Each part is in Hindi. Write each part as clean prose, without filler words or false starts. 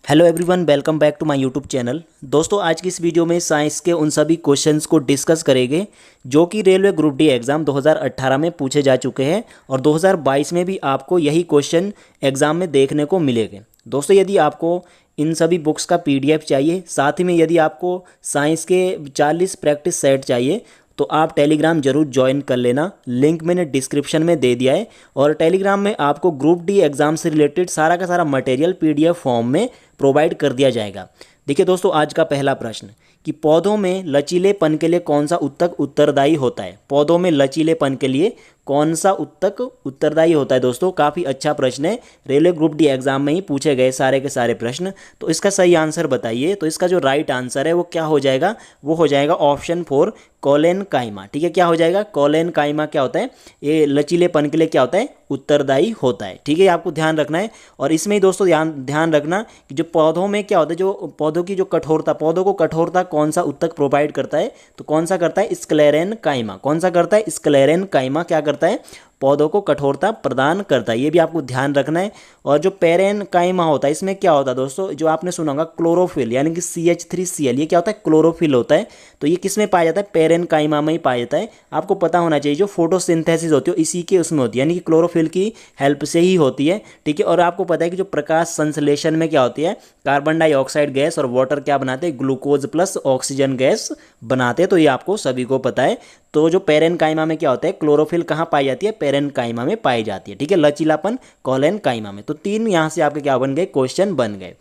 Hello everyone, welcome back to my YouTube channel. दोस्तों, आज की इस वीडियो में साइंस के उन सभी क्वेश्चंस को डिस्कस करेंगे जो कि रेलवे ग्रुप डी एग्ज़ाम 2018 में पूछे जा चुके हैं और 2022 में भी आपको यही क्वेश्चन एग्ज़ाम में देखने को मिलेंगे। दोस्तों, यदि आपको इन सभी बुक्स का पीडीएफ चाहिए, साथ ही में यदि आपको साइंस के 40 प्रैक्टिस सेट चाहिए तो आप टेलीग्राम जरूर ज्वाइन कर लेना। लिंक मैंने डिस्क्रिप्शन में दे दिया है और टेलीग्राम में आपको ग्रुप डी एग्ज़ाम से रिलेटेड सारा का सारा मटेरियल पीडीएफ फॉर्म में प्रोवाइड कर दिया जाएगा। देखिए दोस्तों, आज का पहला प्रश्न कि पौधों में लचीलेपन के लिए कौन सा उत्तक उत्तरदायी होता है। पौधों में लचीलेपन के लिए कौन सा उत्तक उत्तरदायी होता है। दोस्तों, काफ़ी अच्छा प्रश्न है, रेलवे ग्रुप डी एग्जाम में ही पूछे गए सारे के सारे प्रश्न। तो इसका सही आंसर बताइए। तो इसका जो राइट आंसर है वो क्या हो जाएगा, वो हो जाएगा ऑप्शन 4 कोलेन काइमा। ठीक है, क्या हो जाएगा, कोलेन काइमा क्या होता है, ये लचीलेपन के लिए क्या होता है, उत्तरदायी होता है। ठीक है, आपको ध्यान रखना है। और इसमें ही दोस्तों ध्यान रखना कि जो पौधों में क्या होता है, जो पौधों की जो कठोरता, पौधों को कठोरता कौन सा उत्तक प्रोवाइड करता है, तो कौन सा करता है, स्क्लेरेन काइमा। कौन सा करता है, स्क्लेरेन काइमा क्या करता है, पौधों को कठोरता प्रदान करता है। ये भी आपको ध्यान रखना है। और जो पेरेन काइमा होता है, इसमें क्या होता है दोस्तों, जो आपने सुना होगा क्लोरोफिल, यानी कि CH3Cl, ये क्या होता है, क्लोरोफिल होता है। तो ये किस में पाया जाता है, पेरेन काइमा में ही पाया जाता है। आपको पता होना चाहिए जो फोटोसिंथेसिस होती है इसी के उसमें होती है, यानी कि क्लोरोफिल की हेल्प से ही होती है। ठीक है, और आपको पता है कि जो प्रकाश संश्लेषण में क्या होती है, कार्बन डाइऑक्साइड गैस और वाटर क्या बनाते हैं, ग्लूकोज प्लस ऑक्सीजन गैस बनाते हैं। तो ये आपको सभी को पता है। तो जो पेरेन काइमा में क्या होता है, क्लोरोफिल कहाँ पाई जाती है, पेरेन काइमा में पाई जाती है। ठीक है, लचीलापन कोलेन काइमा में। तो 3 यहाँ से आपके क्या बन गए, क्वेश्चन बन गए।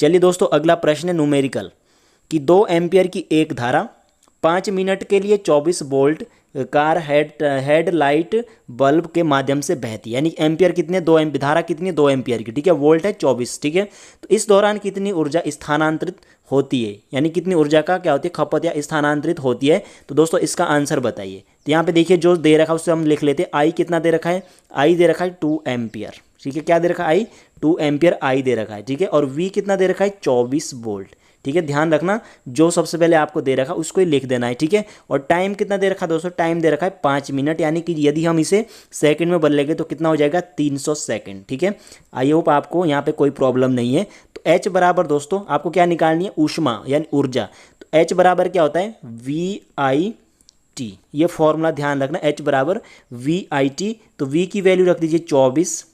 चलिए दोस्तों, अगला प्रश्न है न्यूमेरिकल कि 2 एम्पियर की एक धारा 5 मिनट के लिए 24 वोल्ट कार हेडलाइट बल्ब के माध्यम से बहती है। यानी एम्पियर कितने, 2 एम्पियर, धारा कितनी है, 2 एम्पियर की। ठीक है, वोल्ट है 24। ठीक है, तो इस दौरान कितनी ऊर्जा स्थानांतरित होती है, यानी कितनी ऊर्जा का क्या होती है, खपत या स्थानांतरित होती है। तो दोस्तों इसका आंसर बताइए। तो यहाँ पे देखिए जो दे रखा है उससे हम लिख लेते हैं। आई कितना दे रखा है, आई दे रखा है 2 एम्पियर। ठीक है, क्या दे रखा है, आई 2 एम्पियर आई दे रखा है। ठीक है, और वी कितना दे रखा है, 24 वोल्ट। ठीक है, ध्यान रखना जो सबसे पहले आपको दे रखा है उसको ही लिख देना है। ठीक है, और टाइम कितना दे रखा है दोस्तों, टाइम दे रखा है 5 मिनट, यानी कि यदि हम इसे सेकंड में बदलेंगे तो कितना हो जाएगा, 300 सेकंड। ठीक है, आई होप आपको यहाँ पे कोई प्रॉब्लम नहीं है। तो एच बराबर दोस्तों आपको क्या निकालनी है, ऊष्मा यानी ऊर्जा। तो एच बराबर क्या होता है, VIT। ये फॉर्मूला ध्यान रखना, एच बराबर VIT। तो वी की वैल्यू रख दीजिए 24,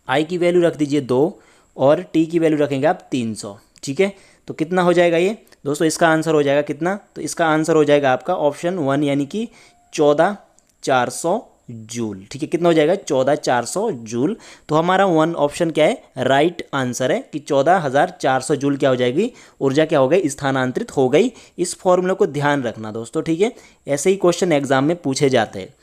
आई की वैल्यू रख दीजिए 2 और टी की वैल्यू रखेंगे आप 300। ठीक है, तो कितना हो जाएगा ये दोस्तों, इसका आंसर हो जाएगा कितना, तो इसका आंसर हो जाएगा आपका ऑप्शन 1 यानी कि 14,400 जूल। ठीक है, कितना हो जाएगा, 14,400 जूल। तो हमारा 1 ऑप्शन क्या है, राइट आंसर है कि 14,400 जूल क्या हो जाएगी, ऊर्जा क्या हो गई, स्थानांतरित हो गई। इस फॉर्मूले को ध्यान रखना दोस्तों। ठीक है, ऐसे ही क्वेश्चन एग्जाम में पूछे जाते हैं।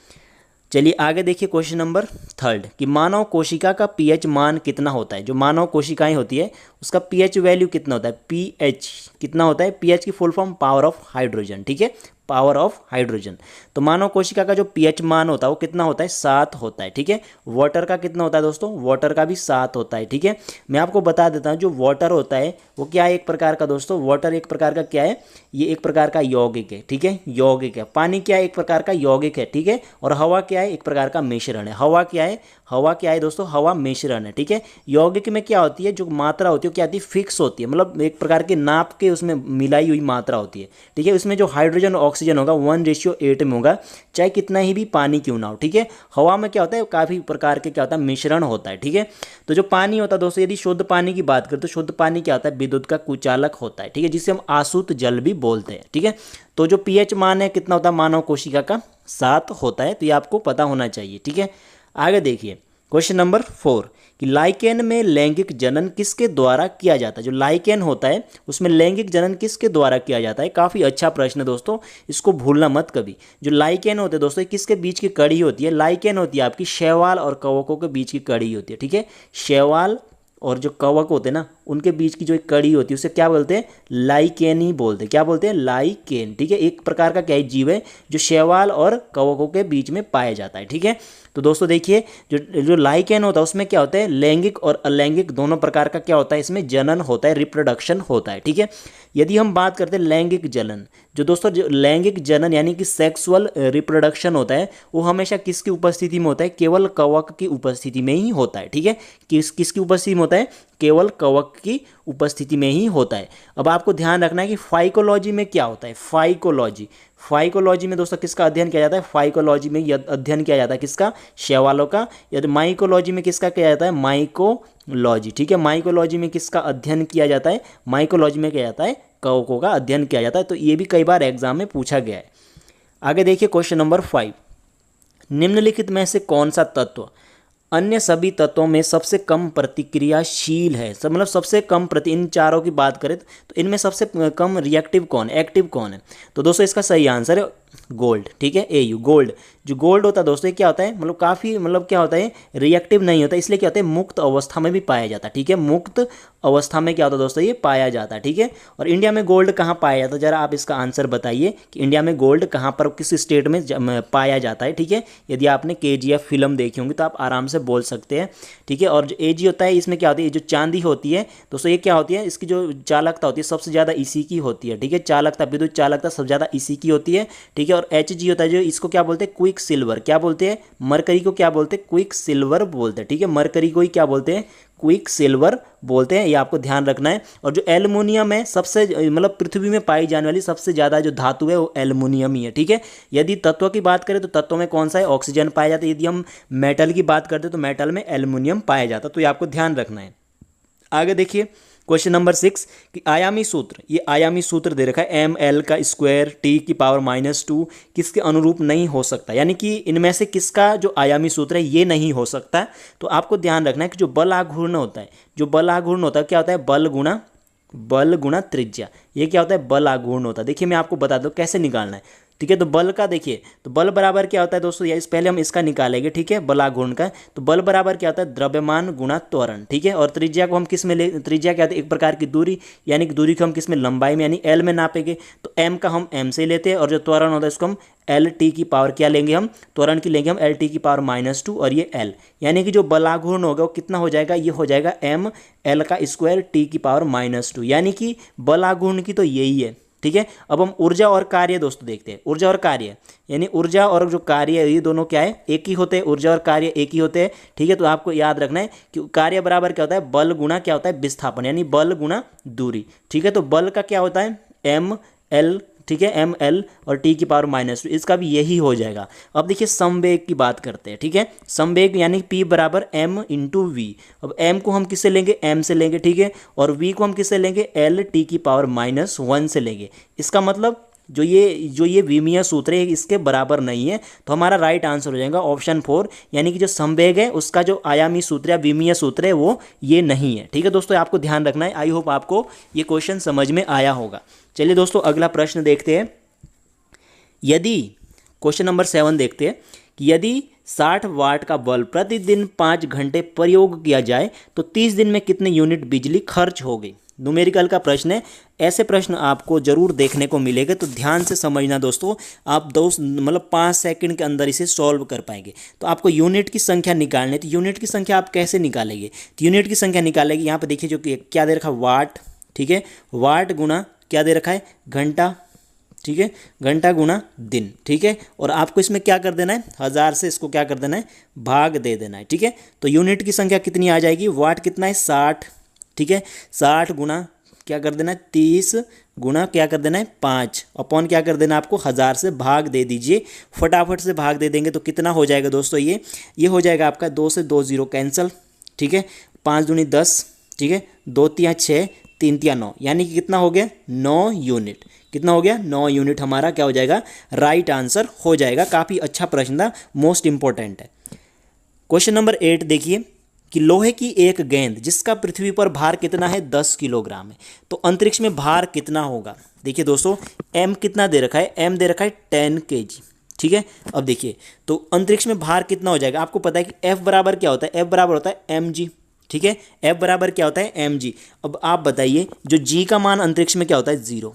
चलिए आगे देखिए क्वेश्चन नंबर 3 कि मानव कोशिका का पीएच मान कितना होता है। जो मानव कोशिकाएं होती है उसका पीएच वैल्यू कितना होता है, पीएच कितना होता है, पीएच की full form power of hydrogen. ठीक है, पावर ऑफ हाइड्रोजन। तो मानव कोशिका का जो पीएच मान होता है वो कितना होता है, 7 होता है। ठीक है, वाटर का कितना होता है दोस्तों, वाटर का भी 7 होता है। ठीक है, मैं आपको बता देता हूँ जो वाटर होता है वो क्या है, एक प्रकार का दोस्तों, वाटर एक प्रकार का क्या है, ये एक प्रकार का यौगिक है। ठीक है, यौगिक है। पानी क्या है, एक प्रकार का यौगिक है। ठीक है, और हवा क्या है, एक प्रकार का मिश्रण है। हवा क्या है, हवा क्या है दोस्तों, हवा मिश्रण है। ठीक है, यौगिक में क्या होती है, जो मात्रा होती है क्या होती है, फिक्स होती है, मतलब एक प्रकार के नाप के उसमें मिलाई हुई मात्रा होती है। ठीक है, उसमें जो हाइड्रोजन ऑक्सीजन होगा 1:8 में होगा, चाहे कितना ही भी पानी क्यों ना हो। ठीक है, हवा में क्या होता है, काफ़ी प्रकार के क्या होता है, मिश्रण होता है। ठीक है, तो जो पानी होता है दोस्तों, यदि शुद्ध पानी की बात करें तो शुद्ध पानी क्या होता है, विद्युत का कुचालक होता है। ठीक है, जिसे हम आशुद्ध जल भी बोलते हैं। ठीक है, तो जो पीएच मान है कितना होता है, मानव कोशिका का 7 होता है। तो ये आपको पता होना चाहिए। ठीक है, आगे देखिए क्वेश्चन नंबर 4 कि लाइकेन में लैंगिक जनन किसके द्वारा किया जाता है। जो लाइकेन होता है उसमें लैंगिक जनन किसके द्वारा किया जाता है। काफ़ी अच्छा प्रश्न है दोस्तों, इसको भूलना मत कभी। जो लाइकेन होते हैं दोस्तों किसके बीच की कड़ी होती है, लाइकेन होती है आपकी शैवाल और कवकों के बीच की कड़ी होती है। ठीक है, शैवाल और जो कवक होते हैं ना उनके बीच की जो एक कड़ी होती है उसे क्या बोलते हैं, लाइकेन ही बोलते हैं। क्या बोलते हैं, लाइकेन। ठीक है, एक प्रकार का क्या है, जीव है जो शैवाल और कवकों के बीच में पाया जाता है। ठीक है, तो दोस्तों देखिए जो लाइकेन होता है उसमें क्या होता है, लैंगिक और अलैंगिक दोनों प्रकार का क्या होता है, इसमें जनन होता है, रिप्रोडक्शन होता है। ठीक है, यदि हम बात करते हैं लैंगिक जनन, जो दोस्तों जो लैंगिक जनन यानी कि सेक्सुअल रिप्रोडक्शन होता है वो हमेशा किसकी उपस्थिति में होता है, केवल कवक की उपस्थिति में ही होता है। ठीक है, किसकी उपस्थिति में होता है, केवल कवक की उपस्थिति में ही होता है। अब आपको ध्यान रखना है कि फाइकोलॉजी में क्या होता है। फाइकोलॉजी में दोस्तों किसका अध्ययन किया जाता है? फाइकोलॉजी में अध्ययन किया जाता है किसका? शैवालों का। यदि माइकोलॉजी में किसका किया जाता है? माइकोलॉजी, ठीक है। माइकोलॉजी में किसका अध्ययन किया जाता है? माइकोलॉजी में किया जाता है कवकों का अध्ययन किया जाता है। तो ये भी कई बार एग्जाम में पूछा गया है। आगे देखिए क्वेश्चन नंबर 5, निम्नलिखित में से कौन सा तत्व अन्य सभी तत्वों में सबसे कम प्रतिक्रियाशील है? सब मतलब सबसे कम इन चारों की बात करें तो इनमें सबसे कम रिएक्टिव कौन, एक्टिव कौन है? तो दोस्तों इसका सही आंसर है गोल्ड, ठीक है, AU गोल्ड। जो गोल्ड होता है दोस्तों ये क्या होता है, मतलब काफ़ी मतलब क्या होता है, रिएक्टिव नहीं होता, इसलिए क्या होता है, मुक्त अवस्था में भी पाया जाता है, ठीक है। मुक्त अवस्था में क्या होता है दोस्तों, ये पाया जाता है, ठीक है। और इंडिया में गोल्ड कहाँ पाया जाता है? जरा आप इसका आंसर बताइए कि इंडिया में गोल्ड कहाँ पर, किस स्टेट में पाया जाता है, ठीक है। यदि आपने KGF फिल्म देखी होंगी तो आप आराम से बोल सकते हैं, ठीक है। और जो AG होता है इसमें क्या होती है, जो चांदी होती है दोस्तों ये क्या होती है, इसकी जो चालकता होती है सबसे ज़्यादा इसी की होती है, ठीक है। चालकता, विद्युत चालकता सबसे ज़्यादा इसी की होती है, ठीक है। और HG होता है जो, इसको क्या बोलते हैं, क्विक सिल्वर। क्या बोलते हैं? मरकरी को क्या बोलते हैं? क्विक सिल्वर बोलते हैं, ठीक है। मरकरी को ही क्या बोलते हैं? क्विक सिल्वर बोलते हैं, ये आपको ध्यान रखना है। और जो एल्युमिनियम है सबसे मतलब पृथ्वी में पाई जाने वाली सबसे ज़्यादा जो धातु है वो एल्युमिनियम ही है, ठीक है। यदि तत्व की बात करें तो तत्व में कौन सा है? ऑक्सीजन पाया जाता है। यदि हम मेटल की बात करते हैं तो मेटल में एल्युमिनियम पाया जाता है, तो ये आपको ध्यान रखना है। आगे देखिए क्वेश्चन नंबर 6 कि आयामी सूत्र, ये आयामी सूत्र दे रखा है ml का स्क्वायर T⁻² किसके अनुरूप नहीं हो सकता, यानी कि इनमें से किसका जो आयामी सूत्र है ये नहीं हो सकता। तो आपको ध्यान रखना है कि जो बल आघूर्ण होता है, जो बल आघूर्ण होता है क्या होता है? बल गुणा त्रिज्या, ये क्या होता है? बल आघूर्ण होता है। देखिए मैं आपको बता दूं कैसे निकालना है, ठीक है। तो बल का देखिए, तो बल बराबर क्या होता है दोस्तों, या इस पहले हम इसका निकालेंगे, ठीक है, बल आघूर्ण का। तो बल बराबर क्या होता है? द्रव्यमान गुणा त्वरण, ठीक है। और त्रिज्या को हम किस में ले, त्रिज्या क्या होता है? एक प्रकार की दूरी, यानी कि दूरी को हम किस में? लंबाई में, यानी L में नापेंगे। तो M का हम M से लेते हैं, और जो त्वरण होता है इसको हम LT की पावर क्या लेंगे हम? त्वरण की लेंगे हम LT की पावर -2, और ये L, यानी कि जो बल आघूर्ण होगा वो कितना हो जाएगा? ये हो जाएगा ml का स्क्वायर T की पावर -2, यानी कि बल आघूर्ण की तो यही है, ठीक है। अब हम ऊर्जा और कार्य दोस्तों देखते हैं। ऊर्जा और कार्य, यानी ऊर्जा और जो कार्य है ये दोनों क्या है? एक ही होते हैं। ऊर्जा और कार्य एक ही होते हैं, ठीक है। तो आपको याद रखना है कि कार्य बराबर क्या होता है? बल गुणा क्या होता है? विस्थापन, यानी बल गुणा दूरी, ठीक है। तो बल का क्या होता है? ml, ठीक है, ml और T की पावर -2, इसका भी यही हो जाएगा। अब देखिए संवेग की बात करते हैं, ठीक है। संवेग यानी P बराबर m × v। अब m को हम किससे लेंगे? m से लेंगे, ठीक है। और v को हम किससे लेंगे? LT की पावर -1 से लेंगे। इसका मतलब जो ये विमीय सूत्र है इसके बराबर नहीं है, तो हमारा राइट आंसर हो जाएगा ऑप्शन 4, यानी कि जो संवेग है उसका जो आयामी सूत्र या विमीय सूत्र है वो ये नहीं है, ठीक है दोस्तों। आपको ध्यान रखना है। आई होप आपको ये क्वेश्चन समझ में आया होगा। चलिए दोस्तों अगला प्रश्न देखते हैं। यदि क्वेश्चन नंबर 7 देखते हैं कि यदि 60 वाट का बल्ब प्रतिदिन 5 घंटे प्रयोग किया जाए तो 30 दिन में कितने यूनिट बिजली खर्च होगी? न्यूमेरिकल का प्रश्न है। ऐसे प्रश्न आपको जरूर देखने को मिलेगा, तो ध्यान से समझना दोस्तों। आप मतलब 5 सेकंड के अंदर इसे सॉल्व कर पाएंगे। तो आपको यूनिट की संख्या निकालनी है, तो यूनिट की संख्या आप कैसे निकालेंगे? तो यूनिट की संख्या निकालेंगे, यहाँ पे देखिए जो क्या दे रखा है? वाट, ठीक है। वाट गुणा क्या दे रखा है? घंटा, ठीक है। घंटा गुणा दिन, ठीक है। और आपको इसमें क्या कर देना है? 1000 से इसको क्या कर देना है? भाग दे देना है, ठीक है। तो यूनिट की संख्या कितनी आ जाएगी? वाट कितना है? 60, ठीक है। 60 गुणा क्या कर देना है? 30 गुणा क्या कर देना है? 5 अपॉन क्या कर देना है? आपको 1000 से भाग दे दीजिए। फटाफट से भाग दे देंगे तो कितना हो जाएगा दोस्तों? ये हो जाएगा आपका 2 से 2 0 कैंसिल, ठीक है। 5 दूनी 10, ठीक है। 2 तिया 6, 3 तिया 9, यानी कि कितना हो गया? 9 यूनिट। कितना हो गया? 9 यूनिट हमारा क्या हो जाएगा? राइट आंसर हो जाएगा। काफ़ी अच्छा प्रश्न था, मोस्ट इंपॉर्टेंट है। क्वेश्चन नंबर 8 देखिए कि लोहे की एक गेंद जिसका पृथ्वी पर भार कितना है? 10 किलोग्राम है, तो अंतरिक्ष में भार कितना होगा? देखिए दोस्तों m कितना दे रखा है? m दे रखा है 10 kg, ठीक है। अब देखिए तो अंतरिक्ष में भार कितना हो जाएगा? आपको पता है कि F बराबर क्या होता है? F बराबर होता है mg, ठीक है। F बराबर क्या होता है? mg। अब आप बताइए जो g का मान अंतरिक्ष में क्या होता है? 0।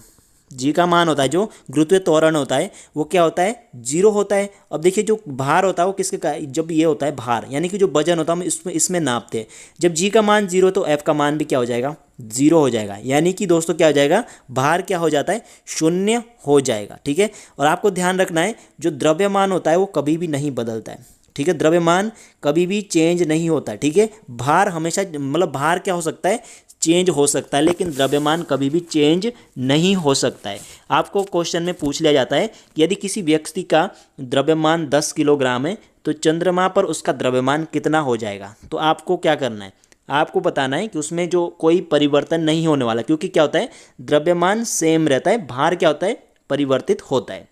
जी का मान होता है, जो गुरुत्वीय त्वरण होता है वो क्या होता है? 0 होता है। अब देखिए जो भार होता है वो किसके जब ये होता है भार, यानी कि जो वजन होता है हम इसमें नापते हैं। जब जी का मान 0 तो एफ का मान भी क्या हो जाएगा? 0 हो जाएगा, यानी कि दोस्तों क्या हो जाएगा? भार क्या हो जाता है? 0 हो जाएगा, ठीक है। और आपको ध्यान रखना है जो द्रव्यमान होता है वो कभी भी नहीं बदलता है, ठीक है। द्रव्यमान कभी भी चेंज नहीं होता है, ठीक है। भार हमेशा मतलब भार क्या हो सकता है? चेंज हो सकता है, लेकिन द्रव्यमान कभी भी चेंज नहीं हो सकता है। आपको क्वेश्चन में पूछ लिया जाता है कि यदि किसी व्यक्ति का द्रव्यमान 10 किलोग्राम है तो चंद्रमा पर उसका द्रव्यमान कितना हो जाएगा। तो आपको क्या करना है, आपको बताना है कि उसमें जो कोई परिवर्तन नहीं होने वाला, क्योंकि क्या होता है द्रव्यमान सेम रहता है, भार क्या होता है परिवर्तित होता है।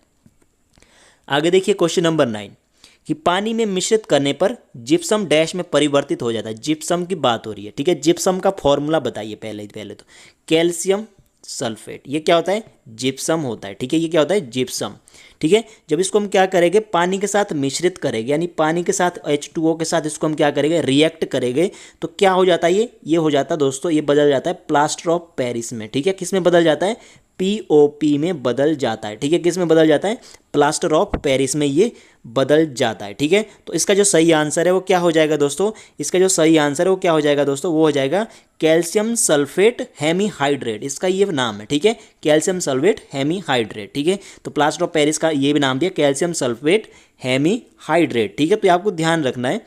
आगे देखिए क्वेश्चन नंबर 9 कि पानी में मिश्रित करने पर जिप्सम डैश में परिवर्तित हो जाता है। जिप्सम की बात हो रही है, ठीक है। जिप्सम का फॉर्मूला बताइए पहले तो कैल्शियम सल्फेट, ये क्या होता है जिप्सम होता है, ठीक है। ये क्या होता है जिप्सम, ठीक है। जब इसको हम क्या करेंगे पानी के साथ मिश्रित करेंगे, यानी पानी के साथ H2O के साथ इसको हम क्या करेंगे रिएक्ट करेंगे, तो क्या हो जाता है ये हो जाता है दोस्तों, ये बदल जाता है प्लास्टर ऑफ पेरिस में, ठीक है। किस में बदल जाता है POP में बदल जाता है, ठीक है। किस में बदल जाता है प्लास्टर ऑफ पेरिस में ये बदल जाता है, ठीक है। तो इसका जो सही आंसर है वो क्या हो जाएगा दोस्तों, इसका जो सही आंसर है वो क्या हो जाएगा दोस्तों, वो हो जाएगा कैल्शियम सल्फेट हेमीहाइड्रेट, इसका ये नाम है, ठीक है। कैल्शियम सल्फेट हेमीहाइड्रेट, ठीक है। तो प्लास्टर ऑफ पेरिस का ये भी नाम दिया कैल्शियम सल्फेट हेमीहाइड्रेट, ठीक है। तो आपको ध्यान रखना है।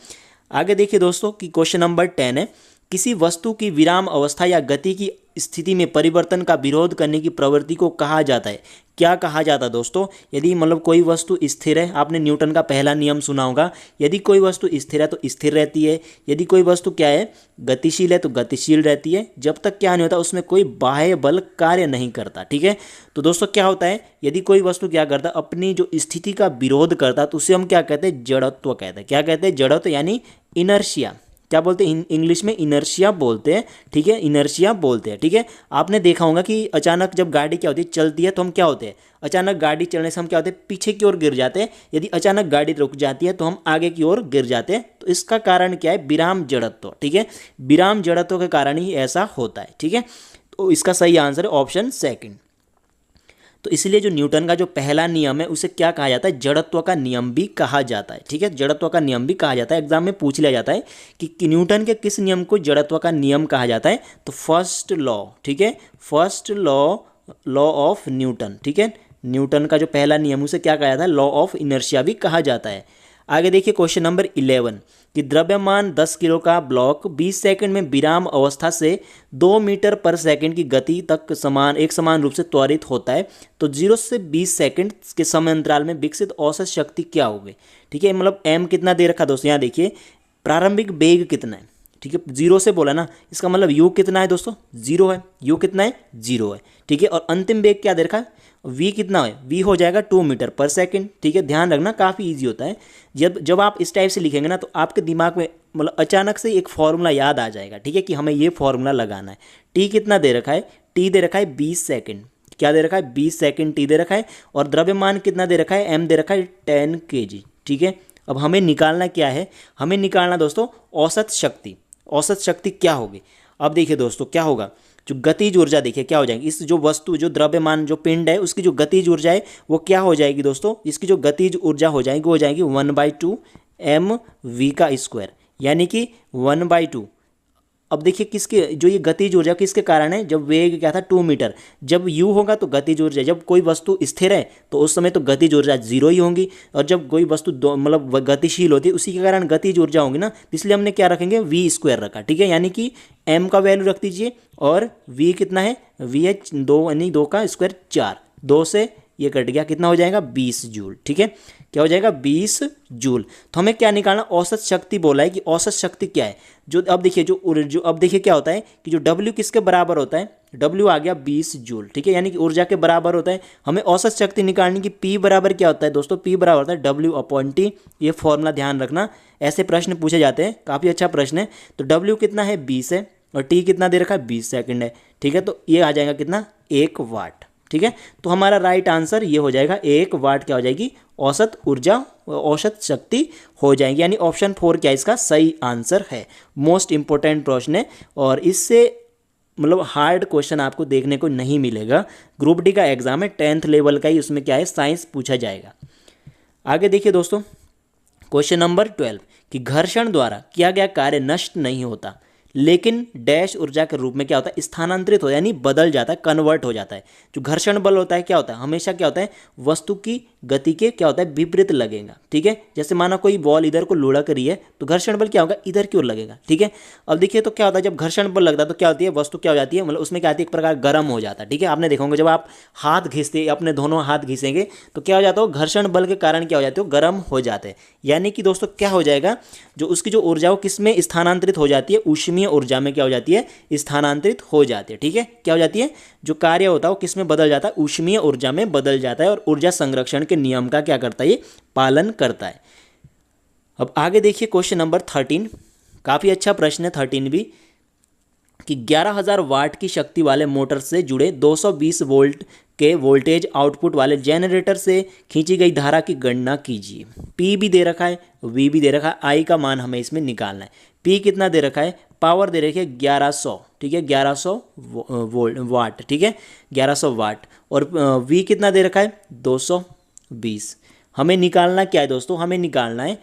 आगे देखिए दोस्तों कि क्वेश्चन नंबर 10 है, किसी वस्तु की विराम अवस्था या गति की स्थिति में परिवर्तन का विरोध करने की प्रवृत्ति को कहा जाता है। क्या कहा जाता है दोस्तों, यदि मतलब कोई वस्तु स्थिर है, आपने न्यूटन का पहला नियम सुना होगा, यदि कोई वस्तु स्थिर है तो स्थिर रहती है, यदि कोई वस्तु क्या है गतिशील है तो गतिशील रहती है, जब तक क्या नहीं होता उसमें कोई बाह्य बल कार्य नहीं करता, ठीक है। तो दोस्तों क्या होता है, यदि कोई वस्तु क्या करता है अपनी जो स्थिति का विरोध करता है तो उसे हम क्या कहते हैं जड़त्व कहते हैं। क्या कहते हैं जड़त्व, यानी इनर्शिया, क्या बोलते हैं इंग्लिश में इनर्शिया बोलते हैं, ठीक है। इनर्शिया बोलते हैं, ठीक है। आपने देखा होगा कि अचानक जब गाड़ी क्या होती है चलती है तो हम क्या होते हैं, अचानक गाड़ी चलने से हम क्या होते हैं पीछे की ओर गिर जाते हैं, यदि अचानक गाड़ी रुक जाती है तो हम आगे की ओर गिर जाते हैं। तो इसका कारण क्या है विराम जड़त्व, ठीक है। विराम जड़त्व के कारण ही ऐसा होता है, ठीक है। तो इसका सही आंसर है ऑप्शन सेकेंड। तो इसलिए जो न्यूटन का जो पहला नियम है उसे क्या कहा जाता है जड़त्व का नियम भी कहा जाता है, ठीक है। जड़त्व का नियम भी कहा जाता है, एग्जाम में पूछ लिया जाता है कि न्यूटन के किस नियम को जड़त्व का नियम कहा जाता है, तो फर्स्ट लॉ, ठीक है। फर्स्ट लॉ ऑफ न्यूटन, ठीक है। न्यूटन का जो पहला नियम उसे क्या कहा जाता है लॉ ऑफ इनर्शिया भी कहा जाता है। आगे देखिए क्वेश्चन नंबर 11 कि द्रव्यमान 10 किलो का ब्लॉक 20 सेकंड में विराम अवस्था से 2 मीटर पर सेकंड की गति तक एक समान रूप से त्वरित होता है, तो 0 से 20 सेकंड के समय अंतराल में विकसित औसत शक्ति क्या होगी, ठीक है। मतलब m कितना दे रखा दोस्तों, यहाँ देखिए प्रारंभिक वेग कितना है, ठीक है। 0 से बोला ना, इसका मतलब u कितना है दोस्तों 0 है, u कितना है 0 है, ठीक है। और अंतिम वेग क्या दे रखा है v कितना है, v हो जाएगा 2 मीटर पर सेकंड, ठीक है। ध्यान रखना काफ़ी इजी होता है, जब आप इस टाइप से लिखेंगे ना तो आपके दिमाग में मतलब अचानक से एक फॉर्मूला याद आ जाएगा, ठीक है, कि हमें ये फॉर्मूला लगाना है। t कितना दे रखा है, t दे रखा है 20 सेकंड, क्या दे रखा है 20 सेकंड t दे रखा है, और द्रव्यमान कितना दे रखा है m दे रखा है 10 kg, ठीक है। अब हमें निकालना क्या है, हमें निकालना दोस्तों औसत शक्ति। औसत शक्ति क्या होगी, अब देखिए दोस्तों क्या होगा, जो गतिज ऊर्जा देखिए क्या हो जाएगी, इस जो वस्तु जो द्रव्यमान जो पिंड है उसकी जो गतिज ऊर्जा है वो क्या हो जाएगी दोस्तों, इसकी जो गतिज ऊर्जा हो जाएगी 1/2 mv का स्क्वायर, यानी कि 1/2। अब देखिए किसके जो ये गतिज ऊर्जा किसके कारण है, जब वेग क्या था 2 मीटर, जब u होगा तो गतिज ऊर्जा, जब कोई वस्तु स्थिर है तो उस समय तो गतिज ऊर्जा 0 ही होंगी, और जब कोई वस्तु मतलब गतिशील होती है उसी के कारण गतिज ऊर्जा होंगी ना, इसलिए हमने क्या रखेंगे v स्क्वायर रखा, ठीक है। यानी कि m का वैल्यू रख दीजिए, और v कितना है, v है 2, यानी 2 का स्क्वायर 4, 2 से ये कट गया, कितना हो जाएगा 20 जूल, ठीक है। क्या हो जाएगा 20 जूल। तो हमें क्या निकालना, औसत शक्ति बोला है कि औसत शक्ति क्या है, जो अब देखिए जो अब देखिए क्या होता है कि जो W किसके बराबर होता है, W आ गया 20 जूल, ठीक है, यानी कि ऊर्जा के बराबर होता है। हमें औसत शक्ति निकालने की P बराबर क्या होता है दोस्तों, P बराबर होता है W/T। ये फॉर्मूला ध्यान रखना, ऐसे प्रश्न पूछे जाते हैं, काफ़ी अच्छा प्रश्न है। तो W कितना है 20 है, और T कितना दे रखा है 20 सेकंड है, ठीक है। तो ये आ जाएगा कितना 1 वाट, ठीक है। तो हमारा राइट आंसर ये हो जाएगा 1 वाट क्या हो जाएगी औसत ऊर्जा, औसत शक्ति हो जाएगी, यानी ऑप्शन 4 क्या इसका सही आंसर है। मोस्ट इंपॉर्टेंट प्रश्न है, और इससे मतलब हार्ड क्वेश्चन आपको देखने को नहीं मिलेगा। ग्रुप डी का एग्जाम है 10th लेवल का ही, उसमें क्या है साइंस पूछा जाएगा। आगे देखिए दोस्तों क्वेश्चन नंबर 12 कि घर्षण द्वारा किया गया कार्य नष्ट नहीं होता, लेकिन डैश ऊर्जा के रूप में क्या होता है, स्थानांतरित हो यानी बदल जाता है, कन्वर्ट हो जाता है। जो घर्षण बल होता है क्या होता है, हमेशा क्या होता है, वस्तु की गति के क्या होता है, विपरीत लगेगा। ठीक है, जैसे माना कोई बॉल इधर को लुढ़क रही है तो घर्षण बल क्या होगा, इधर की ओर लगेगा। ठीक है, अब देखिए तो क्या होता है, जब घर्षण बल लगता है तो क्या होती है, वस्तु क्या हो जाती है, मतलब उसमें क्या आती है, एक प्रकार गर्म हो जाता है। ठीक है, आपने देखा होगा जब आप हाथ घिसते, अपने दोनों हाथ घिसेंगे तो क्या हो जाता है, घर्षण बल के कारण क्या हो जाते हो, गर्म हो जाते हैं। यानी कि दोस्तों क्या हो जाएगा, जो उसकी जो ऊर्जा वो किस में स्थानांतरित हो जाती है, ऊष्मीय ऊर्जा में क्या हो जाती है, स्थानांतरित हो जाती है। ठीक है, क्या हो जाती है, जो कार्य होता है वो किस में बदल जाता है, ऊष्मीय ऊर्जा में बदल जाता है और ऊर्जा संरक्षण के नियम का क्या करता है, ये पालन करता है। अब आगे देखिए क्वेश्चन नंबर 13, काफ़ी अच्छा प्रश्न है 13 भी, कि 11,000 वाट की शक्ति वाले मोटर से जुड़े 220 वोल्ट के वोल्टेज आउटपुट वाले जनरेटर से खींची गई धारा की गणना कीजिए। पी भी दे रखा है, वी भी दे रखा है, आई का मान हमें इसमें निकालना है। पी कितना दे रखा है, पावर दे रखी है 1100। ठीक है, 1100 वाट। ठीक है, 1100 वाट। और वी कितना दे रखा है, 220। हमें निकालना क्या है दोस्तों, हमें निकालना है,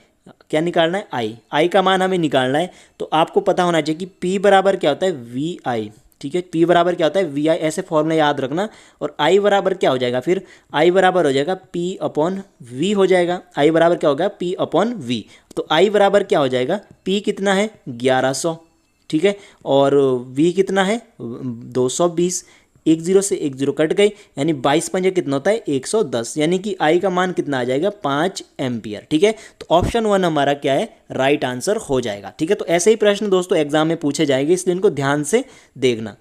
क्या निकालना है, आई का मान हमें निकालना है। तो आपको पता होना चाहिए कि P बराबर क्या होता है, वी आई। ठीक है, P बराबर क्या होता है, वी आई, ऐसे फॉर्मूला याद रखना। और I बराबर क्या हो जाएगा, फिर I बराबर हो जाएगा P अपॉन वी हो जाएगा। I बराबर क्या होगा, P अपॉन वी। तो I बराबर क्या हो जाएगा, P कितना है 1100। ठीक है, और V कितना है 220। एक जीरो से एक जीरो कट गई, यानी 22 पंजे कितना होता है 110, यानी कि आई का मान कितना आ जाएगा 5 एम्पियर। ठीक है, तो ऑप्शन 1 हमारा क्या है, राइट आंसर हो जाएगा। ठीक है, तो ऐसे ही प्रश्न दोस्तों एग्जाम में पूछे जाएंगे, इसलिए इनको ध्यान से देखना।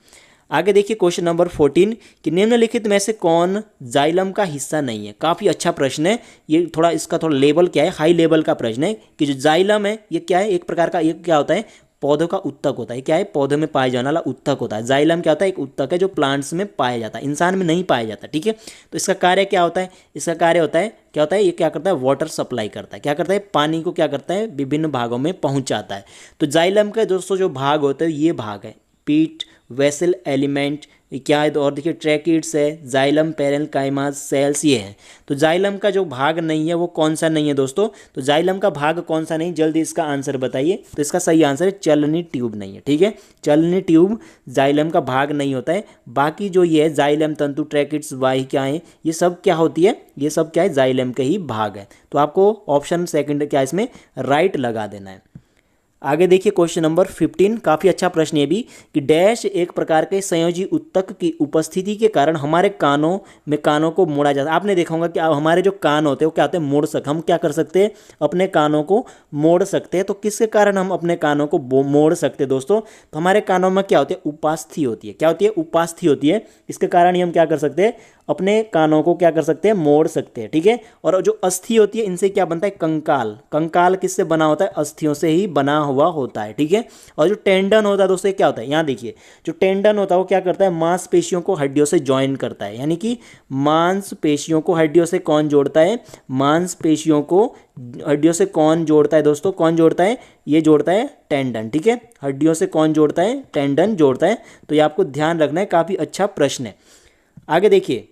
आगे देखिए क्वेश्चन नंबर 14, कि निम्नलिखित में से कौन जाइलम का हिस्सा नहीं है। काफ़ी अच्छा प्रश्न है ये, थोड़ा इसका थोड़ा लेवल क्या है, हाई लेवल का प्रश्न है, कि जो जाइलम है ये क्या है, एक प्रकार का, ये क्या होता है, पौधों का उत्तक होता है। क्या है, पौधे में पाए जाने वाला उत्तक होता है। जाइलम क्या होता है, एक उत्तक है जो प्लांट्स में पाया जाता है, इंसान में नहीं पाया जाता। ठीक है, तो इसका कार्य क्या होता है, इसका कार्य होता है, क्या होता है, ये क्या करता है, वाटर सप्लाई करता है। क्या करता है, पानी को क्या करता है, विभिन्न भागों में पहुंचाता है। तो जाइलम का दोस्तों जो भाग होता है, ये भाग है पीट वेसल एलिमेंट, क्या है, तो और देखिए ट्रैकिड्स है, जाइलम पैरेन्काइमास सेल्स, ये है। तो जाइलम का जो भाग नहीं है वो कौन सा नहीं है दोस्तों, तो जाइलम का भाग कौन सा नहीं, जल्दी इसका आंसर बताइए। तो इसका सही आंसर है चलनी ट्यूब नहीं है। ठीक है, चलनी ट्यूब जाइलम का भाग नहीं होता है। बाकी जो ये है जाइलम तंतु, ट्रैकिड्स, वाहिकाएं, ये सब क्या होती है, ये सब क्या है, जाइलम के ही भाग है। तो आपको ऑप्शन सेकंड क्या इसमें राइट लगा देना है। आगे देखिए क्वेश्चन नंबर 15, काफ़ी अच्छा प्रश्न ये भी, कि डैश एक प्रकार के संयोजी उत्तक की उपस्थिति के कारण हमारे कानों को मोड़ा जाता है। आपने देखा होगा कि हमारे जो कान होते हैं वो क्या होते हैं, मोड़ सकते, हम क्या कर सकते हैं, अपने कानों को मोड़ सकते हैं। तो किसके कारण हम अपने कानों को मोड़ सकते हैं दोस्तों, तो हमारे कानों में क्या होती है, उपास्थि होती है। क्या होती है, उपास्थि होती है। इसके कारण ही हम क्या कर सकते हैं, अपने कानों को क्या कर सकते हैं, मोड़ सकते हैं। ठीक है, और जो अस्थि होती है इनसे क्या बनता है, कंकाल। कंकाल किससे बना होता है, अस्थियों से ही बना हुआ होता है। ठीक है, और जो टेंडन होता है दोस्तों ये क्या होता है, यहाँ देखिए, जो टेंडन होता है वो क्या करता है, मांसपेशियों को हड्डियों से ज्वाइन करता है। यानी कि मांसपेशियों को हड्डियों से कौन जोड़ता है, मांसपेशियों को हड्डियों से कौन जोड़ता है दोस्तों, कौन जोड़ता है, ये जोड़ता है टेंडन। ठीक है, हड्डियों से कौन जोड़ता है, टेंडन जोड़ता है। तो ये आपको ध्यान रखना है, काफ़ी अच्छा प्रश्न है। आगे देखिए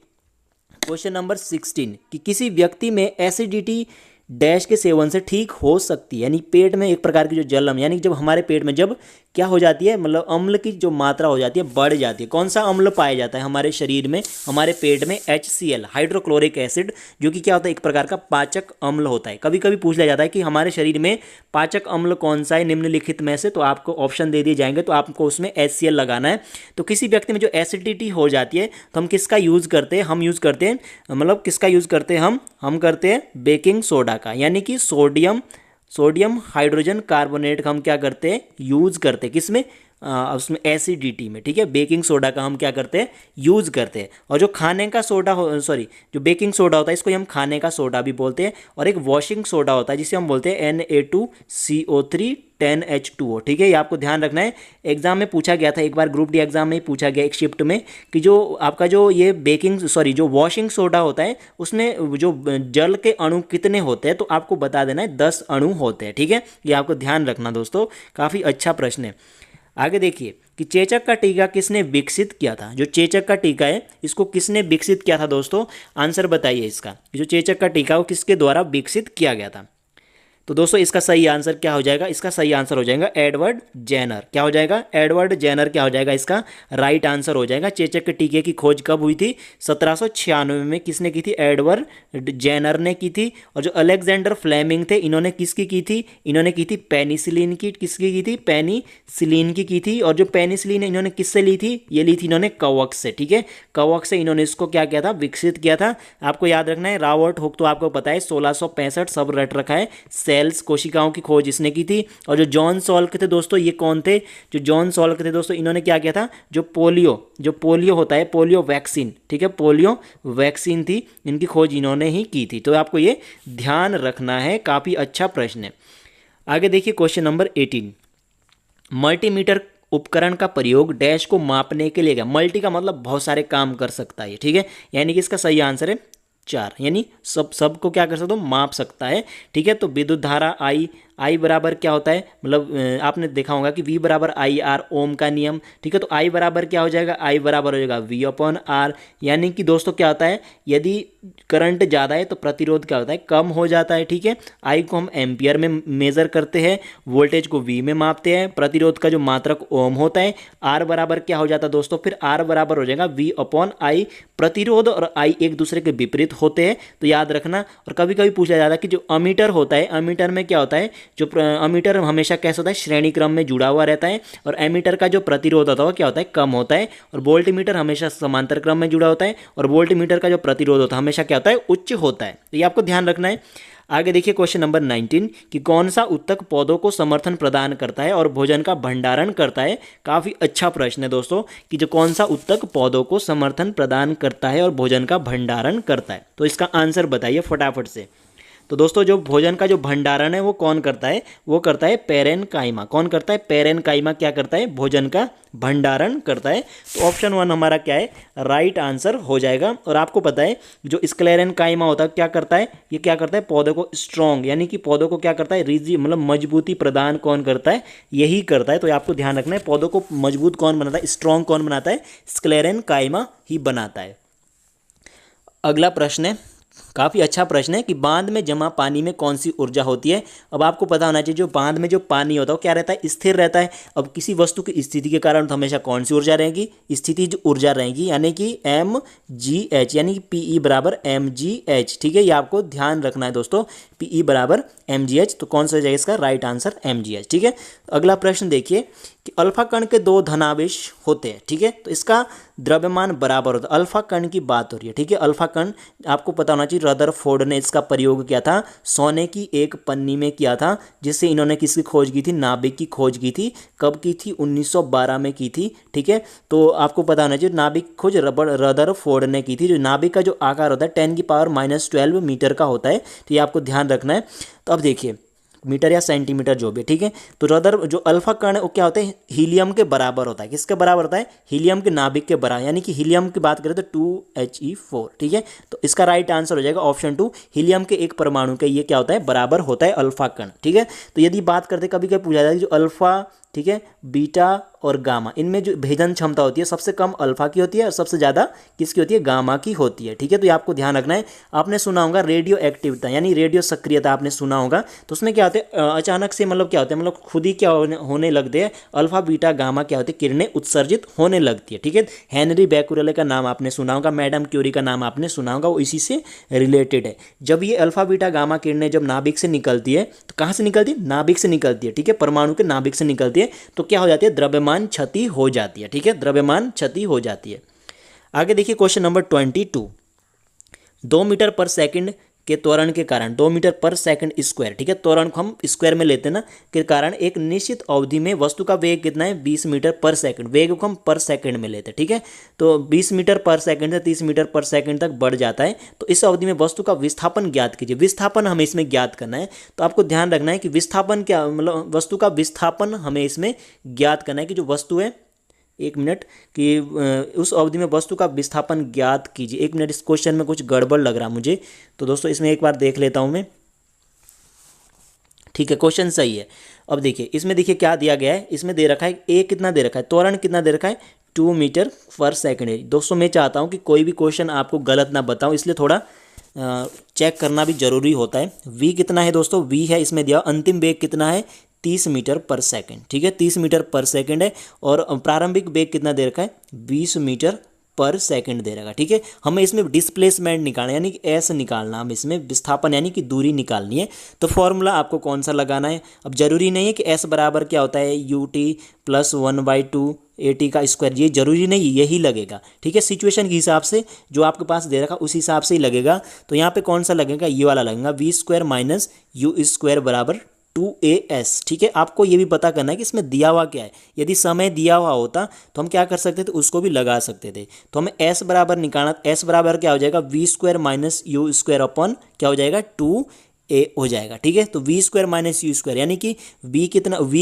क्वेश्चन नंबर 16, कि किसी व्यक्ति में एसिडिटी डैश के सेवन से ठीक हो सकती है। यानी पेट में एक प्रकार की जो जलन, यानी जब हमारे पेट में जब क्या हो जाती है, मतलब अम्ल की जो मात्रा हो जाती है, बढ़ जाती है। कौन सा अम्ल पाया जाता है हमारे शरीर में, हमारे पेट में, HCl, हाइड्रोक्लोरिक एसिड, जो कि क्या होता है, एक प्रकार का पाचक अम्ल होता है। कभी कभी पूछ लिया जाता है कि हमारे शरीर में पाचक अम्ल कौन सा है निम्नलिखित में से, तो आपको ऑप्शन दे दिए जाएंगे, तो आपको उसमें HCl लगाना है। तो किसी व्यक्ति में जो एसिडिटी हो जाती है तो हम किसका यूज़ करते हैं, हम यूज़ करते हैं, मतलब किसका यूज़ करते हैं, हम करते हैं बेकिंग सोडा का, यानी कि सोडियम हाइड्रोजन कार्बोनेट का हम क्या करते हैं, यूज़ करते हैं, किसमें, उसमें एसिडिटी में। ठीक है, बेकिंग सोडा का हम क्या करते हैं, यूज़ करते हैं। और जो खाने का सोडा जो बेकिंग सोडा होता है इसको हम खाने का सोडा भी बोलते हैं। और एक वॉशिंग सोडा होता है जिसे हम बोलते हैं Na2CO3 10H2O। ठीक है, ये आपको ध्यान रखना है। एग्जाम में पूछा गया था एक बार, ग्रुप डी एग्जाम में पूछा गया एक शिफ्ट में, कि जो आपका जो ये जो वॉशिंग सोडा होता है उसमें जो जल के अणु कितने होते हैं, तो आपको बता देना है 10 अणु होते हैं। ठीक है, ये आपको ध्यान रखना दोस्तों, काफ़ी अच्छा प्रश्न है। आगे देखिए कि चेचक का टीका किसने विकसित किया था। जो चेचक का टीका है इसको किसने विकसित किया था दोस्तों, आंसर बताइए इसका। जो चेचक का टीका वो किसके द्वारा विकसित किया गया था। तो दोस्तों इसका सही आंसर क्या हो जाएगा, इसका सही आंसर हो जाएगा एडवर्ड जेनर। क्या हो जाएगा, एडवर्ड जेनर क्या हो जाएगा, इसका राइट आंसर हो जाएगा। चेचक के टीके की खोज कब हुई थी, 1796 में। किसने की थी, एडवर्ड जेनर ने की थी। और जो अलेक्जेंडर फ्लेमिंग थे, इन्होंने किसकी की थी, इन्होंने की थी पेनिसिलिन की। किसकी की थी, पेनिसिलिन की थी। और जो पेनिसिलिन इन्होंने किससे ली थी, ये ली थी इन्होंने कवक से। ठीक है, कवक से इन्होंने इसको क्या किया था, विकसित किया था। आपको याद रखना है, रॉबर्ट हुक तो आपको पता है 1665 सब रट रखा है। सेल्स कोशिकाओं की खोज इसने की थी। और जो जॉन सॉल्क थे दोस्तों, ये कौन थे, जो जॉन सॉल्क थे दोस्तों, इन्होंने क्या किया था, जो पोलियो होता है, पोलियो वैक्सीन, ठीक है, पोलियो वैक्सीन थी, इनकी खोज इन्होंने ही की थी। तो आपको ये ध्यान रखना है, काफ़ी अच्छा प्रश्न है। आगे देखिए क्वेश्चन नंबर 18। मल्टीमीटर उपकरण का प्रयोग डैश को मापने के लिए, मल्टी का मतलब बहुत सारे काम कर सकता है, ठीक है, यानी कि इसका सही आंसर है 4, यानी सबको क्या कर सकता हूँ, माप सकता है। ठीक है, तो विद्युत धारा आई बराबर क्या होता है, मतलब आपने देखा होगा कि V बराबर आई आर, ओम का नियम। ठीक है, तो आई बराबर क्या हो जाएगा, आई बराबर हो जाएगा V अपॉन आर। यानी कि दोस्तों क्या होता है, यदि करंट ज़्यादा है तो प्रतिरोध क्या होता है, कम हो जाता है। ठीक है, आई को हम एम्पियर में मेज़र करते हैं, वोल्टेज को V में मापते हैं, प्रतिरोध का जो मात्रक ओम होता है। आर बराबर क्या हो जाता है दोस्तों, फिर आर बराबर हो जाएगा V अपॉन आई। प्रतिरोध और आई एक दूसरे के विपरीत होते हैं, तो याद रखना। और कभी कभी पूछा जाता है कि जो अमीटर होता है, अमीटर में क्या होता है, जो अमीटर हमेशा कैसा होता है, श्रेणी क्रम में जुड़ा हुआ रहता है। और एमीटर का जो प्रतिरोध होता है क्या होता है, कम होता है। और वोल्टमीटर हमेशा समांतर क्रम में जुड़ा होता है। और वोल्टमीटर का जो प्रतिरोध होता है हमेशा क्या होता है, उच्च होता है। तो ये आपको ध्यान रखना है। आगे देखिए क्वेश्चन नंबर 19 कि कौन सा उत्तक पौधों को समर्थन प्रदान करता है और भोजन का भंडारण करता है। काफ़ी अच्छा प्रश्न है दोस्तों कि जो कौन सा उत्तक पौधों को समर्थन प्रदान करता है और भोजन का भंडारण करता है। तो इसका आंसर बताइए फटाफट से। तो दोस्तों जो भोजन का जो भंडारण है वो कौन करता है, वो करता है पेरेनकाइमा। कौन करता है, पेरेनकाइमा क्या करता है, भोजन का भंडारण करता है। तो ऑप्शन 1 हमारा क्या है, राइट आंसर हो जाएगा। और आपको पता है जो स्क्लेरेनकाइमा होता है क्या करता है, ये क्या करता है, पौधों को स्ट्रॉन्ग, यानी कि पौधों को क्या करता है, रिजी मतलब मजबूती प्रदान कौन करता है, यही करता है। तो आपको ध्यान रखना है, पौधों को मजबूत कौन बनाता है, स्ट्रॉन्ग कौन बनाता है, स्क्लेरेनकाइमा ही बनाता है। अगला प्रश्न है, काफ़ी अच्छा प्रश्न है कि बांध में जमा पानी में कौन सी ऊर्जा होती है। अब आपको पता होना चाहिए जो बांध में जो पानी होता है वो क्या रहता है, स्थिर रहता है। अब किसी वस्तु की स्थिति के कारण तो हमेशा कौन सी ऊर्जा रहेगी, स्थितिज ऊर्जा रहेगी, यानी कि mgh, यानी कि Pe बराबर mgh। ठीक है, ये आपको ध्यान रखना है दोस्तों, Pe बराबर mgh। तो कौन सा हो जाएगा इसका राइट आंसर, mgh। ठीक है, अगला प्रश्न देखिए कि अल्फा कण के 2 धनावेश होते हैं। ठीक है, तो इसका द्रव्यमान बराबर होता है। अल्फा कण की बात हो रही है। ठीक है, अल्फा कण आपको पता होना चाहिए, रदरफोर्ड ने इसका प्रयोग किया था, सोने की एक पन्नी में किया था, जिससे इन्होंने किसकी खोज की थी, नाभिक की खोज की थी। कब की थी, 1912 में की थी। ठीक है, तो आपको पता होना चाहिए नाभिक खोज रदरफोर्ड ने की थी। जो नाभिक का जो आकार होता है 10⁻⁻12 मीटर का होता है। तो ये आपको ध्यान रखना है। तो अब देखिए मीटर या सेंटीमीटर जो भी, ठीक है, तो रदर जो अल्फा कण है वो क्या होता है, हीलियम के बराबर होता है। किसके बराबर होता है, हीलियम के नाभिक के बराबर, यानी कि हीलियम की बात करें तो 2He4। ठीक है, तो इसका राइट आंसर हो जाएगा ऑप्शन 2, हीलियम के एक परमाणु के ये क्या होता है, बराबर होता है अल्फा कण। ठीक है, तो यदि बात करते कभी कभी पूछा जाता है जो अल्फा, ठीक है, बीटा और गामा, इनमें जो भेदन क्षमता होती है सबसे कम अल्फा की होती है और सबसे ज़्यादा किसकी होती है, गामा की होती है। ठीक है, तो ये आपको ध्यान रखना है। आपने सुना होगा रेडियो एक्टिविटी, यानी रेडियो सक्रियता आपने सुना होगा। तो उसमें क्या होता है, अचानक से मतलब क्या होता है, मतलब खुद ही क्या होने लगते हैं, अल्फा बीटा गामा क्या होती है, किरणें उत्सर्जित होने लगती है। ठीक है, हेनरी बैकुरेले का नाम आपने सुना होगा, मैडम क्यूरी का नाम आपने सुना होगा, वो इसी से रिलेटेड है। जब ये अल्फा बीटा गामा किरणें जब नाभिक से निकलती है, तो कहाँ से निकलती है, नाभिक से निकलती है। ठीक है, परमाणु के नाभिक से निकलती है, तो क्या हो जाती है, द्रव्यमान क्षति हो जाती है। ठीक है, द्रव्यमान क्षति हो जाती है। आगे देखिए क्वेश्चन नंबर 22। 2 मीटर पर सेकंड के त्वरण के कारण, 2 मीटर पर सेकंड स्क्वायर, ठीक है, त्वरण को हम स्क्वायर में लेते हैं ना, के कारण एक निश्चित अवधि में वस्तु का वेग कितना है, 20 मीटर पर सेकंड। वेग को हम पर सेकंड में लेते हैं। ठीक है, तो 20 मीटर पर सेकंड से 30 मीटर पर सेकंड तक बढ़ जाता है। तो इस अवधि में वस्तु का विस्थापन ज्ञात कीजिए। विस्थापन हमें इसमें ज्ञात करना है। तो आपको ध्यान रखना है कि विस्थापन क्या, मतलब वस्तु का विस्थापन हमें इसमें ज्ञात करना है कि जो वस्तु है, एक मिनट, कि उस अवधि में वस्तु का विस्थापन ज्ञात कीजिए। एक मिनट, इस क्वेश्चन में कुछ गड़बड़ लग रहा मुझे, तो दोस्तों इसमें एक बार देख लेता हूं मैं। ठीक है, क्वेश्चन सही है। अब देखिए इसमें, देखिए क्या दिया गया है, इसमें दे रखा है ए कितना दे रखा है, त्वरण कितना दे रखा है, 2 मीटर पर सेकंड है। दोस्तों मैं चाहता हूं कि कोई भी क्वेश्चन आपको गलत ना बताऊं, इसलिए थोड़ा चेक करना भी जरूरी होता है। v कितना है दोस्तों, v है इसमें दिया, अंतिम वेग कितना है 30 मीटर पर सेकंड, ठीक है 30 मीटर पर सेकंड है, और प्रारंभिक वेग कितना दे रखा है 20 मीटर पर सेकंड दे रखा, ठीक है। हमें इसमें डिस्प्लेसमेंट निकालना यानी कि एस निकालना, हम इसमें विस्थापन यानी कि दूरी निकालनी है। तो फॉर्मूला आपको कौन सा लगाना है, अब जरूरी नहीं है कि एस बराबर क्या होता है यू टी प्लस 1/2 AT का स्क्वायर, ये जरूरी नहीं यही लगेगा, ठीक है। सिचुएशन के हिसाब से जो आपके पास दे रखा उस हिसाब से ही लगेगा। तो यहाँ पे कौन सा लगेगा, ये वाला लगेगा, v² माइनस यू स्क्वायर बराबर 2AS, ठीक है। आपको ये भी पता करना है कि इसमें दिया हुआ क्या है। यदि समय दिया हुआ होता तो हम क्या कर सकते थे, उसको भी लगा सकते थे। तो हमें S बराबर निकालना, S बराबर क्या हो जाएगा v² minus you square upon क्या हो जाएगा 2A हो जाएगा, ठीक है। तो v² माइनस यू स्क्वायर यानी कि v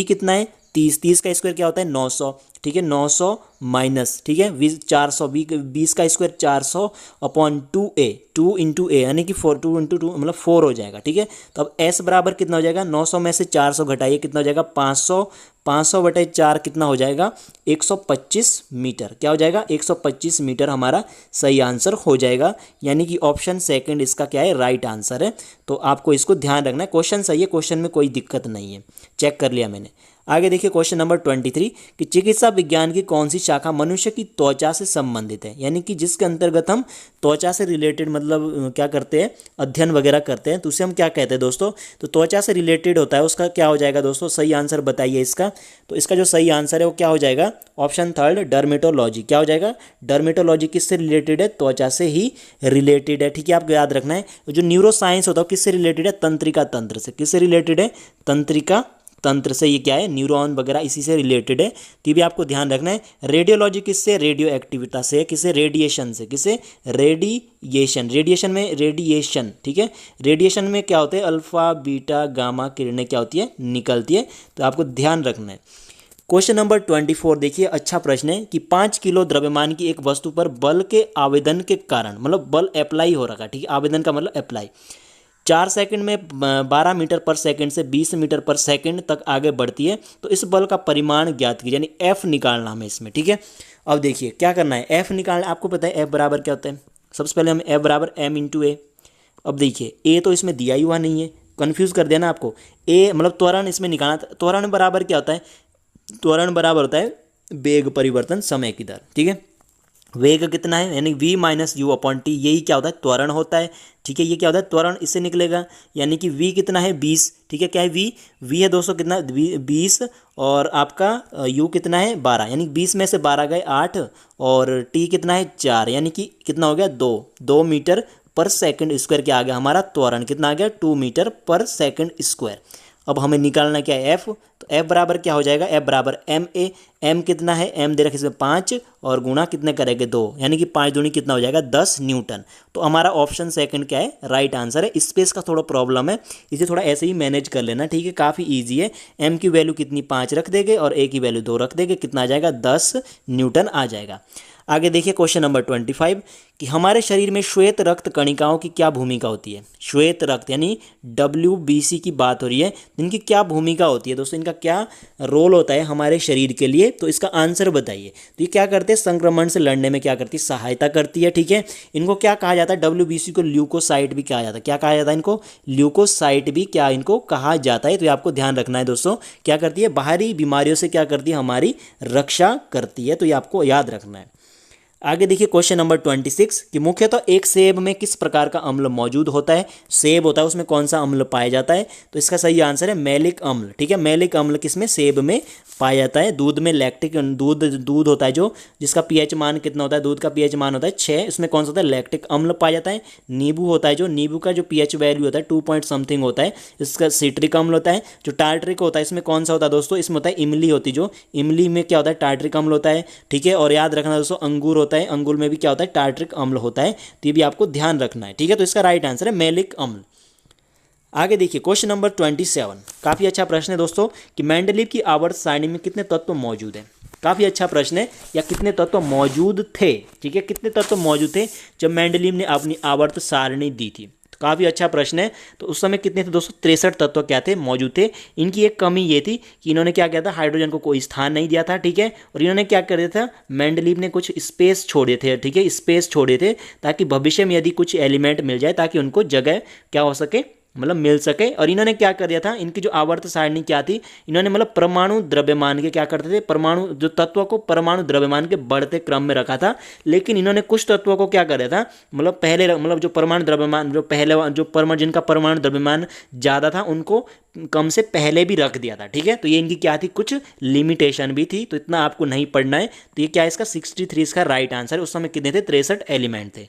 कितना है 30 का स्क्वायर क्या होता है 900, ठीक है 900 माइनस, ठीक है 400, 20 का स्क्वायर 400 अपॉन 2A, 2 इंटू ए यानी कि 2 इंटू 2 मतलब 4 हो जाएगा, ठीक है। तो अब S बराबर कितना हो जाएगा, 900 में से 400 घटाइए कितना हो जाएगा 500, 500/4 कितना हो जाएगा 125 मीटर, क्या हो जाएगा 125 मीटर हमारा सही आंसर हो जाएगा। यानी कि ऑप्शन सेकंड इसका क्या है राइट आंसर है। तो आपको इसको ध्यान रखना है, क्वेश्चन सही है, क्वेश्चन में कोई दिक्कत नहीं है, चेक कर लिया मैंने। आगे देखिए क्वेश्चन नंबर 23 कि चिकित्सा विज्ञान की कौन सी शाखा मनुष्य की त्वचा से संबंधित है, यानी कि जिसके अंतर्गत हम त्वचा से रिलेटेड मतलब क्या करते हैं अध्ययन वगैरह करते हैं, तो उसे हम क्या कहते हैं दोस्तों, तो त्वचा से रिलेटेड होता है, उसका क्या हो जाएगा दोस्तों सही आंसर बताइए इसका। तो इसका जो सही आंसर है वो क्या हो जाएगा ऑप्शन थर्ड डर्मेटोलॉजी, क्या हो जाएगा डर्मेटोलॉजी किससे रिलेटेड है, त्वचा से ही रिलेटेड है, ठीक है। आपको याद रखना है जो न्यूरो साइंस होता है किससे रिलेटेड है तंत्रिका तंत्र से, किससे रिलेटेड है तंत्रिका तंत्र से, ये क्या है न्यूरॉन वगैरह इसी से रिलेटेड है, तो भी आपको ध्यान रखना है। रेडियोलॉजी किससे रेडियो एक्टिविटा से, किसे रेडिएशन से, किसे रेडिएशन, रेडिएशन में रेडिएशन, ठीक है रेडिएशन में क्या होते हैं अल्फा बीटा गामा किरणें क्या होती है निकलती है, तो आपको ध्यान रखना है। क्वेश्चन नंबर 24 देखिए, अच्छा प्रश्न है कि 5 किलो द्रव्यमान की एक वस्तु पर बल के आवेदन के कारण मतलब बल अप्लाई हो रखा, ठीक है आवेदन का मतलब अप्लाई 4 सेकंड में 12 मीटर पर सेकंड से 20 मीटर पर सेकंड तक आगे बढ़ती है, तो इस बल का परिमाण ज्ञात कीजिए, यानी F निकालना हमें इसमें, ठीक है। अब देखिए क्या करना है, F निकालना आपको पता है F बराबर क्या होता है, सबसे पहले हम F बराबर m इंटू ए। अब देखिए A तो इसमें दिया ही हुआ नहीं है, कन्फ्यूज़ कर दिया ना आपको, A मतलब त्वरण इसमें निकालना, त्वरण बराबर क्या होता है, त्वरण बराबर होता है वेग परिवर्तन समय की दर, ठीक है। वेग कितना है यानी v minus you upon T, यही क्या होता है त्वरण होता है, ठीक है। ये क्या होता है त्वरण इससे निकलेगा, यानी कि v कितना है 20, ठीक है क्या है v है दोस्तों कितना 20 और आपका u कितना है 12, यानी 20 में से 12 गए 8 और t कितना है 4, यानी कि कितना हो गया 2 मीटर पर सेकंड स्क्वायर क्या आ गया हमारा त्वरण कितना आ गया 2 मीटर पर सेकंड स्क्वायर। अब हमें निकालना क्या है F, तो F बराबर क्या हो जाएगा F बराबर ma, m कितना है m दे रखे इसमें 5 और गुणा कितने करेंगे 2, यानी कि 5 दूनी कितना हो जाएगा 10 न्यूटन। तो हमारा ऑप्शन सेकंड क्या है राइट आंसर है। स्पेस का थोड़ा प्रॉब्लम है, इसे थोड़ा ऐसे ही मैनेज कर लेना, ठीक है काफ़ी ईजी है। m की वैल्यू कितनी 5 रख देंगे और a की वैल्यू 2 रख देंगे, कितना आ जाएगा 10 न्यूटन आ जाएगा। आगे देखिए क्वेश्चन नंबर 25 कि हमारे शरीर में श्वेत रक्त कणिकाओं की क्या भूमिका होती है। श्वेत रक्त यानी WBC की बात हो रही है, इनकी क्या भूमिका होती है दोस्तों, इनका क्या रोल होता है हमारे शरीर के लिए, तो इसका आंसर बताइए। तो ये क्या करते हैं संक्रमण से लड़ने में क्या करती है सहायता करती है, ठीक है। इनको क्या कहा जाता है WBC को ल्यूकोसाइट भी कहा जाता है, क्या कहा जाता है इनको ल्यूकोसाइट भी क्या इनको कहा जाता है। तो ये आपको ध्यान रखना है दोस्तों, क्या करती है बाहरी बीमारियों से क्या करती है हमारी रक्षा करती है, तो ये आपको याद रखना है। आगे देखिए क्वेश्चन नंबर 26 कि मुख्यतः एक सेब में किस प्रकार का अम्ल मौजूद होता है, सेब होता है उसमें कौन सा अम्ल पाया जाता है, तो इसका सही आंसर है मैलिक अम्ल, ठीक है। मैलिक अम्ल किसमें सेब में पाया जाता है। दूध में लैक्टिक दूध होता है जो जिसका pH मान कितना होता है, दूध का pH मान होता है 6, इसमें कौन सा होता है लैक्टिक अम्ल पाया जाता है। नींबू होता है जो नींबू का जो pH वैल्यू होता है 2 पॉइंट समथिंग होता है, इसका सिट्रिक अम्ल होता है। जो टार्ट्रिक होता है इसमें कौन सा होता है दोस्तों, इसमें होता है इमली होती है, जो इमली में क्या होता है टार्ट्रिक अम्ल होता है, ठीक है। और याद रखना दोस्तों अंगूर होता है, अंगूर में भी क्या होता है टार्ट्रिक अम्ल होता है, तो ये भी आपको ध्यान रखना है, ठीक है। तो इसका राइट आंसर है मैलिक अम्ल। आगे देखिए क्वेश्चन नंबर 27 काफ़ी अच्छा प्रश्न है दोस्तों कि मेंडलीव की आवर्त सारणी में कितने तत्व मौजूद हैं। काफ़ी अच्छा प्रश्न है, या कितने तत्व मौजूद थे, ठीक है कितने तत्व मौजूद थे जब मेंडलीव ने अपनी आवर्त सारणी दी थी। तो काफ़ी अच्छा प्रश्न है। तो उस समय कितने थे दोस्तों, 63 तत्व क्या थे, मौजूद थे। इनकी एक कमी ये थी कि इन्होंने क्या किया था, हाइड्रोजन को कोई स्थान नहीं दिया था, ठीक है। और इन्होंने क्या कर दिया था, मेंडलीव ने कुछ स्पेस छोड़े थे, ठीक है, स्पेस छोड़े थे ताकि भविष्य में यदि कुछ एलिमेंट मिल जाए ताकि उनको जगह क्या हो सके, मतलब मिल सके। और इन्होंने क्या कर दिया था, इनकी जो आवर्त सारणी क्या थी, इन्होंने मतलब परमाणु द्रव्यमान के क्या करते थे, परमाणु जो तत्वों को परमाणु द्रव्यमान के बढ़ते क्रम में रखा था। लेकिन इन्होंने कुछ तत्वों को क्या कर दिया था, मतलब पहले मतलब जो परमाणु द्रव्यमान जो पहले जो परमाणु जिनका परमाणु द्रव्यमान ज़्यादा था उनको कम से पहले भी रख दिया था, ठीक है। तो ये इनकी क्या थी, कुछ लिमिटेशन भी थी। तो इतना आपको नहीं पढ़ना है। तो ये क्या है, इसका 63 इसका राइट आंसर है। उस समय कितने थे, 63 एलिमेंट थे।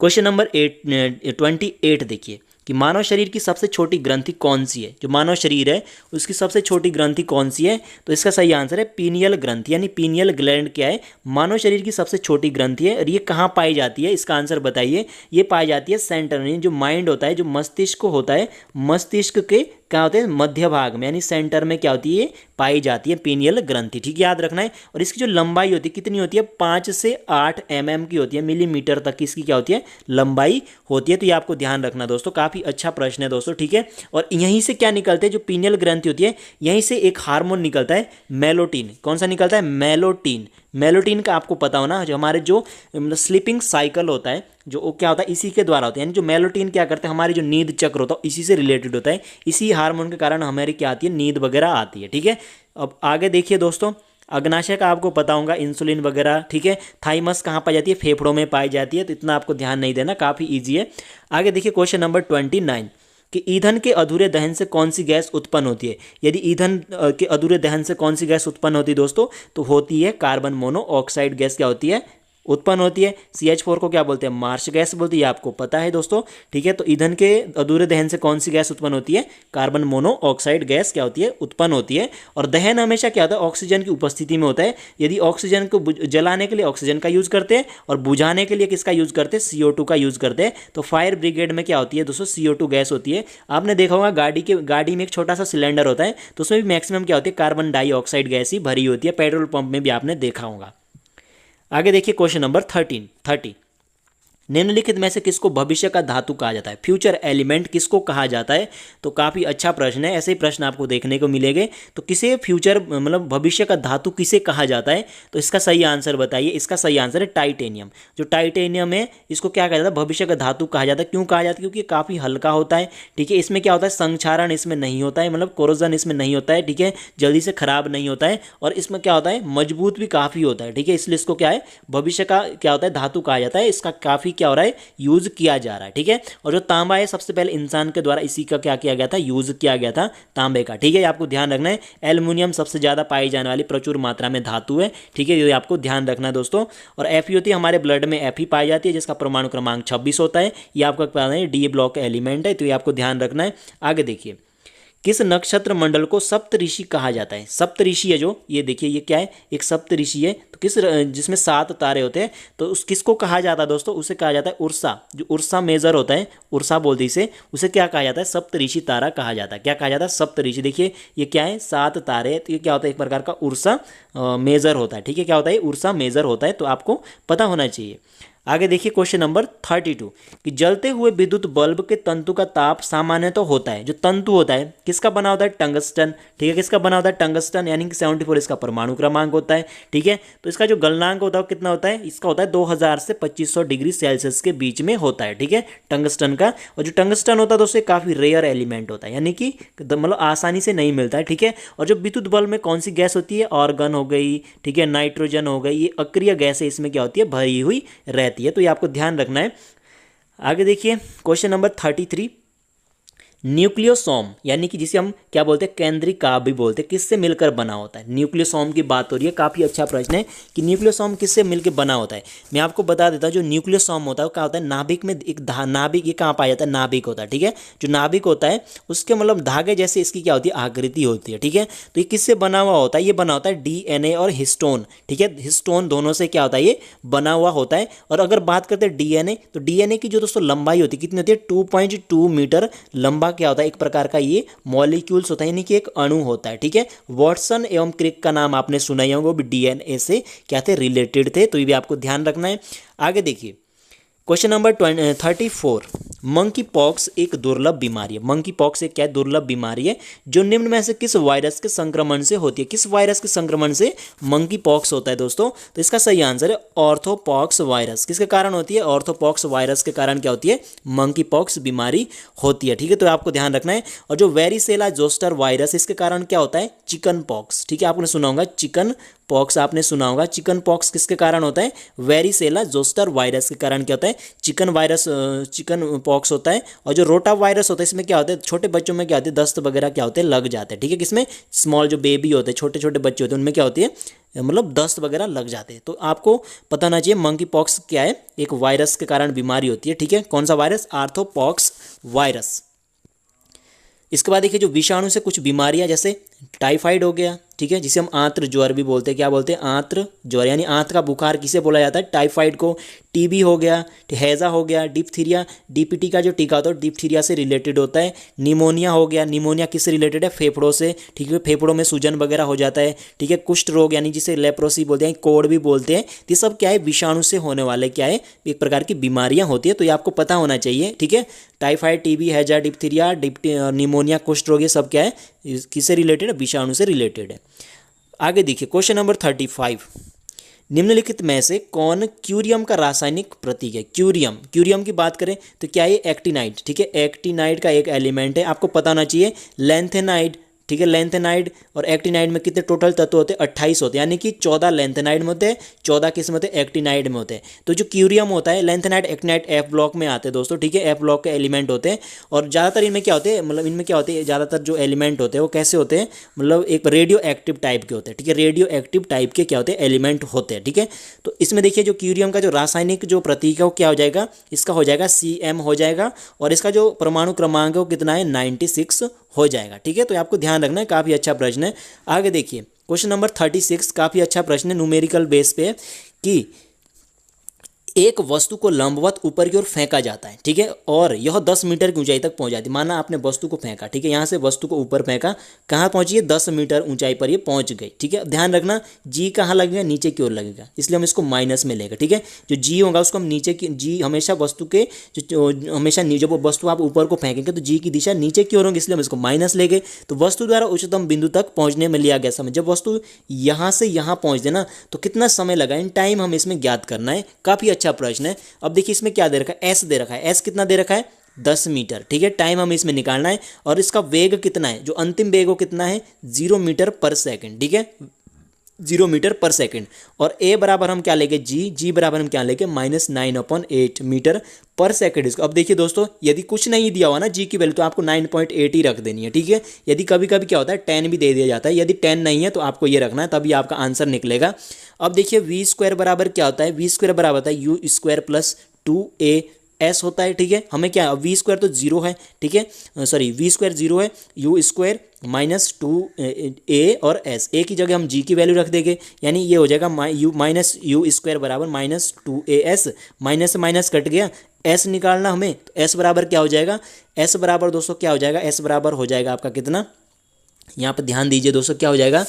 क्वेश्चन नंबर 28 देखिए कि मानव शरीर की सबसे छोटी ग्रंथि कौन सी है। जो मानव शरीर है उसकी सबसे छोटी ग्रंथि कौन सी है, तो इसका सही आंसर है पीनियल ग्रंथि, यानी पीनियल ग्लैंड क्या है, मानव शरीर की सबसे छोटी ग्रंथि है। और ये कहाँ पाई जाती है, इसका आंसर बताइए। ये पाई जाती है सेंटर में, जो माइंड होता है, जो मस्तिष्क होता है, मस्तिष्क के क्या होते हैं, मध्य भाग में, यानी सेंटर में क्या होती है, पाई जाती है पीनियल ग्रंथि, ठीक है, याद रखना है। और इसकी जो लंबाई होती है कितनी होती है, 5 से 8 mm की होती है, मिलीमीटर तक की इसकी क्या होती है, लंबाई होती है। तो ये आपको ध्यान रखना दोस्तों, काफ़ी अच्छा प्रश्न है दोस्तों, ठीक है। और यहीं से क्या निकलते हैं, जो पीनियल ग्रंथि होती है, यहीं से एक हार्मोन निकलता है मेलोटिन। कौन सा निकलता है, मेलोटिन। मेलोटिन का आपको पता हो ना, जो हमारे जो स्लीपिंग साइकिल होता है, जो वो क्या होता है, इसी के द्वारा होता है। यानी जो मेलोटिन क्या करते हैं, हमारी जो नींद चक्र होता है इसी से रिलेटेड होता है। इसी हार्मोन के कारण हमारी क्या आती है, नींद वगैरह आती है, ठीक है। अब आगे देखिए दोस्तों, अग्नाशय का आपको पता होगा, इंसुलिन वगैरह, ठीक है। थाइमस कहाँ पाई जाती है, फेफड़ों में पाई जाती है। तो इतना आपको ध्यान नहीं देना, काफ़ी ईजी है। आगे देखिए क्वेश्चन नंबर 29 कि ईंधन के अधूरे दहन से कौन सी गैस उत्पन्न होती है। यदि ईंधन के अधूरे दहन से कौन सी गैस उत्पन्न होती है दोस्तों, तो होती है कार्बन मोनोऑक्साइड गैस क्या होती है, उत्पन्न होती है। CH4 को क्या बोलते हैं, मार्श गैस बोलते हैं, ये आपको पता है दोस्तों, ठीक है। तो ईंधन के अधूरे दहन से कौन सी गैस उत्पन्न होती है, कार्बन मोनोऑक्साइड गैस क्या होती है, उत्पन्न होती है। और दहन हमेशा क्या होता है, ऑक्सीजन की उपस्थिति में होता है। यदि ऑक्सीजन को जलाने के लिए ऑक्सीजन का यूज करते हैं और बुझाने के लिए किसका यूज करते हैं, CO2 का यूज करते हैं। तो फायर ब्रिगेड में क्या होती है दोस्तों, CO2 गैस होती है। आपने देखा होगा गाड़ी में एक छोटा सा सिलेंडर होता है, तो उसमें भी मैक्सिमम क्या होती है, कार्बन डाइऑक्साइड गैस ही भरी होती है। पेट्रोल पंप में भी आपने देखा होगा। आगे देखिए क्वेश्चन नंबर 30 निम्नलिखित में से किसको भविष्य का धातु कहा जाता है, फ्यूचर एलिमेंट किसको कहा जाता है। तो काफ़ी अच्छा प्रश्न है, ऐसे ही प्रश्न आपको देखने को मिलेंगे। तो किसे फ्यूचर मतलब भविष्य का धातु किसे कहा जाता है, तो इसका सही आंसर बताइए। इसका सही आंसर है टाइटेनियम। जो टाइटेनियम है इसको क्या कहा जाता है, भविष्य का धातु कहा जाता है। क्यों कहा जाता है, क्योंकि ये काफ़ी हल्का होता है, ठीक है। इसमें क्या होता है, संक्षारण इसमें नहीं होता है, मतलब कोरोजन इसमें नहीं होता है, ठीक है, जल्दी से खराब नहीं होता है। और इसमें क्या होता है, मजबूत भी काफ़ी होता है, ठीक है। इसलिए इसको क्या है, भविष्य का क्या होता है, धातु कहा जाता है। इसका काफ़ी क्या हो रहा है, यूज किया जा रहा है, ठीक है। और जो तांबा है सबसे पहले इंसान के द्वारा इसी का क्या किया गया था, यूज किया गया था तांबे का, ठीक है। आपको ध्यान रखना है। एल्युमिनियम सबसे ज़्यादा पाई जाने वाली प्रचुर मात्रा में धातु है, ठीक है, ये आपको ध्यान रखना दोस्तों। और Fe होती है, हमारे ब्लड में Fe पाई जाती है, जिसका परमाणु क्रमांक 26 होता है। ये आपको पता है D ब्लॉक एलिमेंट है, तो ये आपको ध्यान रखना है। आगे देखिए, किस नक्षत्र मंडल को सप्तऋषि कहा जाता है। सप्तऋषि है जो, ये देखिए ये क्या है, एक सप्तऋषि है। तो किस जिसमें 7 तारे होते हैं, तो उस किसको कहा जाता है दोस्तों, उसे कहा जाता है उर्सा। जो उर्सा मेजर होता है, उर्सा बोलते इसे, उसे क्या कहा जाता है, सप्तऋषि तारा कहा जाता है। क्या कहा जाता है, सप्तऋषि। देखिए ये क्या है, 7 तारे, तो ये क्या होता है, एक प्रकार का उर्सा मेजर होता है, ठीक है। क्या होता है, उर्सा मेजर होता है, तो आपको पता होना चाहिए। आगे देखिए क्वेश्चन नंबर 32 कि जलते हुए विद्युत बल्ब के तंतु का ताप सामान्य तो होता है। जो तंतु होता है किसका बना होता है, टंगस्टन, ठीक है। किसका बना होता है, टंगस्टन, यानी कि 74 इसका परमाणु क्रमांक होता है, ठीक है। तो इसका जो गलनांक होता है वो कितना होता है, इसका होता है 2000 से 2500 डिग्री सेल्सियस के बीच में होता है, ठीक है, टंगस्टन का। और जो टंगस्टन होता है दोस्तों काफ़ी रेयर एलिमेंट होता है, यानी कि मतलब आसानी से नहीं मिलता है, ठीक है। और जो विद्युत बल्ब में कौन सी गैस होती है, ऑर्गन हो गई, ठीक है, नाइट्रोजन हो गई, ये अक्रिय गैस है, इसमें क्या होती है, भरी हुई रहती है। तो ये आपको ध्यान रखना है। आगे देखिए क्वेश्चन नंबर 33 न्यूक्लियोसोम, यानी कि जिसे हम क्या बोलते हैं, केंद्रिका भी बोलते हैं, किससे मिलकर बना होता है। न्यूक्लियोसोम की बात हो रही है, काफ़ी अच्छा प्रश्न है कि न्यूक्लियोसोम किससे मिलकर बना होता है। मैं आपको बता देता हूँ, जो न्यूक्लियोसोम होता है वो क्या होता है, नाभिक में एक नाभिक, ये कहाँ पाया जाता है, नाभिक होता है, ठीक है। जो नाभिक होता है उसके मतलब धागे जैसे इसकी क्या होती है, आकृति होती है, ठीक है। तो ये किससे बना हुआ होता है, ये बना होता है DNA और हिस्टोन, ठीक है। हिस्टोन दोनों से क्या होता है, ये बना हुआ होता है। और अगर बात करते हैं DNA, तो DNA की जो दोस्तों लंबाई होती है कितनी होती है, 2.2 मीटर लंबा क्या होता है, एक प्रकार का ये मॉलिक्यूल्स होता है, यानी कि एक अणु होता है, ठीक है। वॉटसन एवं क्रिक का नाम आपने सुना ही होगा, वो भी DNA से क्या थे, रिलेटेड थे। तो ये भी आपको ध्यान रखना है। आगे देखिए क्वेश्चन नंबर 34, मंकी पॉक्स एक दुर्लभ बीमारी है। मंकी पॉक्स एक क्या है? दुर्लभ बीमारी है जो निम्न में से किस वायरस के संक्रमण से होती है? किस वायरस के संक्रमण से मंकी पॉक्स होता है दोस्तों? तो इसका सही आंसर है ऑर्थोपॉक्स वायरस। किसके कारण होती है? ऑर्थोपॉक्स वायरस के कारण क्या होती है? मंकी पॉक्स बीमारी होती है। ठीक है, तो आपको ध्यान रखना है। और जो वेरिसेला जोस्टर वायरस, इसके कारण क्या होता है? Chicken pox. ठीक है, आपने सुना होगा चिकन पॉक्स, आपने सुना होगा। चिकन पॉक्स किसके कारण होता है? वेरिसेला जोस्टर वायरस के कारण क्या होता है? चिकन पॉक्स होता है। और जो रोटा वायरस होता है, इसमें क्या होता है? छोटे बच्चों में क्या होते हैं? दस्त वगैरह क्या होते हैं? लग जाते हैं। ठीक है, किसमें? स्मॉल जो बेबी होते हैं, छोटे छोटे बच्चे होते हैं, उनमें क्या होती है? मतलब दस्त वगैरह लग जाते हैं। तो आपको पता होना चाहिए मंकी पॉक्स क्या है? एक वायरस के कारण बीमारी होती है। ठीक है, कौन सा वायरस? आर्थोपॉक्स वायरस। इसके बाद देखिए, जो विषाणु से कुछ बीमारियां, जैसे टाइफाइड हो गया, ठीक है, जिसे हम आंत्र ज्वर भी बोलते हैं। क्या बोलते हैं? आंत्र ज्वर, यानी आंत का बुखार किसे बोला जाता है? टाइफाइड को। टीबी हो गया, हैजा हो गया, डिप्थीरिया, डीपीटी का जो टीका होता है डिप्थीरिया से रिलेटेड होता है। निमोनिया हो गया, निमोनिया किससे रिलेटेड है? फेफड़ों से। ठीक है, फेफड़ों में सूजन वगैरह हो जाता है। ठीक है, कुष्ठ रोग, यानी जिसे लेप्रोसी बोलते हैं, कोढ़ भी बोलते हैं। ये सब क्या है? विषाणु से होने वाले क्या है? एक प्रकार की बीमारियां होती है। तो ये आपको पता होना चाहिए। ठीक है, टाइफाइड, टीबी, हैजा, डिप्थीरिया, निमोनिया, कुष्ठ रोग, ये सब क्या है? किससे रिलेटेड है? विषाणु से रिलेटेड है। आगे देखिए, क्वेश्चन नंबर 35, निम्नलिखित में से कौन क्यूरियम का रासायनिक प्रतीक है? क्यूरियम की बात करें तो क्या है? एक्टिनाइड। ठीक है, एक्टिनाइड का एक एलिमेंट है। आपको पता होना चाहिए लेंथेनाइड। ठीक है, लेंथेनाइड और एक्टिनाइड में कितने टोटल तत्व होते हैं? 28 होते हैं, यानी कि 14 लेंथेनाइड में होते हैं, 14 किस में होते हैं? एक्टिनाइड में होते हैं। तो जो क्यूरियम होता है, लेंथेनाइड, एक्टिनाइड एफ ब्लॉक में आते हैं दोस्तों। ठीक है, एफ ब्लॉक के एलिमेंट होते हैं। और ज़्यादातर इनमें क्या होते हैं? मतलब इनमें क्या होते हैं? ज़्यादातर जो एलिमेंट होते हैं वो कैसे होते हैं? मतलब एक रेडियो एक्टिव टाइप के होते हैं। ठीक है, रेडियो एक्टिव टाइप के क्या होते हैं? एलिमेंट होते हैं। ठीक है, तो इसमें देखिए, जो क्यूरियम का जो रासायनिक जो प्रतीक है वो क्या हो जाएगा? इसका हो जाएगा CM हो जाएगा। और इसका जो परमाणु क्रमांक है वो कितना है? 96 हो जाएगा। ठीक है, तो आपको ध्यान रखना है। काफ़ी अच्छा प्रश्न है। आगे देखिए, क्वेश्चन नंबर 36 काफ़ी अच्छा प्रश्न है, न्यूमेरिकल बेस पे, कि एक वस्तु को लंबवत ऊपर की ओर फेंका जाता है। ठीक है, और यह 10 मीटर की ऊंचाई तक पहुंच जाती है। माना आपने वस्तु को फेंका, ठीक है, यहाँ से वस्तु को ऊपर फेंका, कहाँ पहुंची है? 10 मीटर ऊंचाई पर ये पहुंच गई। ठीक है, ध्यान रखना, जी कहाँ लगेगा? नीचे की ओर लगेगा, इसलिए हम इसको माइनस में लेंगे। ठीक है, जो जी होगा उसको हम नीचे की, जी हमेशा वस्तु के हमेशा जब वो वस्तु आप ऊपर को फेंकेंगे तो जी की दिशा नीचे की ओर होगी, इसलिए हम इसको माइनस लेंगे। तो वस्तु द्वारा उच्चतम बिंदु तक पहुंचने में लिया गया समय, जब वस्तु यहाँ से यहाँ पहुँच देना तो कितना समय लगा, इन टाइम हम इसमें ज्ञात करना है। काफ़ी अच्छा प्रश्न है। अब देखिए, इसमें क्या दे रखा है? एस दे रखा है। एस कितना दे रखा है? 10 मीटर। ठीक है, टाइम हमें इसमें निकालना है। और इसका वेग कितना है? जो अंतिम वेग वो कितना है? 0 मीटर पर सेकंड। ठीक है, 0 मीटर पर सेकंड। और ए बराबर हम क्या लेंगे? जी बराबर हम क्या लेंगे? -9/8 मीटर पर सेकंड। इसको अब देखिए दोस्तों, यदि कुछ नहीं दिया हुआ ना जी की वैल्यू, तो आपको 9.8 ही रख देनी है। ठीक है, यदि कभी कभी क्या होता है 10 भी दे दिया जाता है, यदि 10 नहीं है तो आपको ये रखना है, तभी आपका आंसर निकलेगा। अब देखिए, V² बराबर क्या होता है? V² बराबर होता है U² + 2AS होता है। ठीक है, हमें क्या, V² तो 0 है। ठीक है, सॉरी, V² 0 है, U² -2A और S, ए की जगह हम जी की वैल्यू रख देंगे, यानी ये हो जाएगा -U² बराबर -2AS। माइनस से माइनस कट गया, S निकालना हमें, तो S बराबर क्या हो जाएगा? S बराबर दोस्तों क्या हो जाएगा? S बराबर हो जाएगा आपका कितना? यहाँ पर ध्यान दीजिए दोस्तों, क्या हो जाएगा?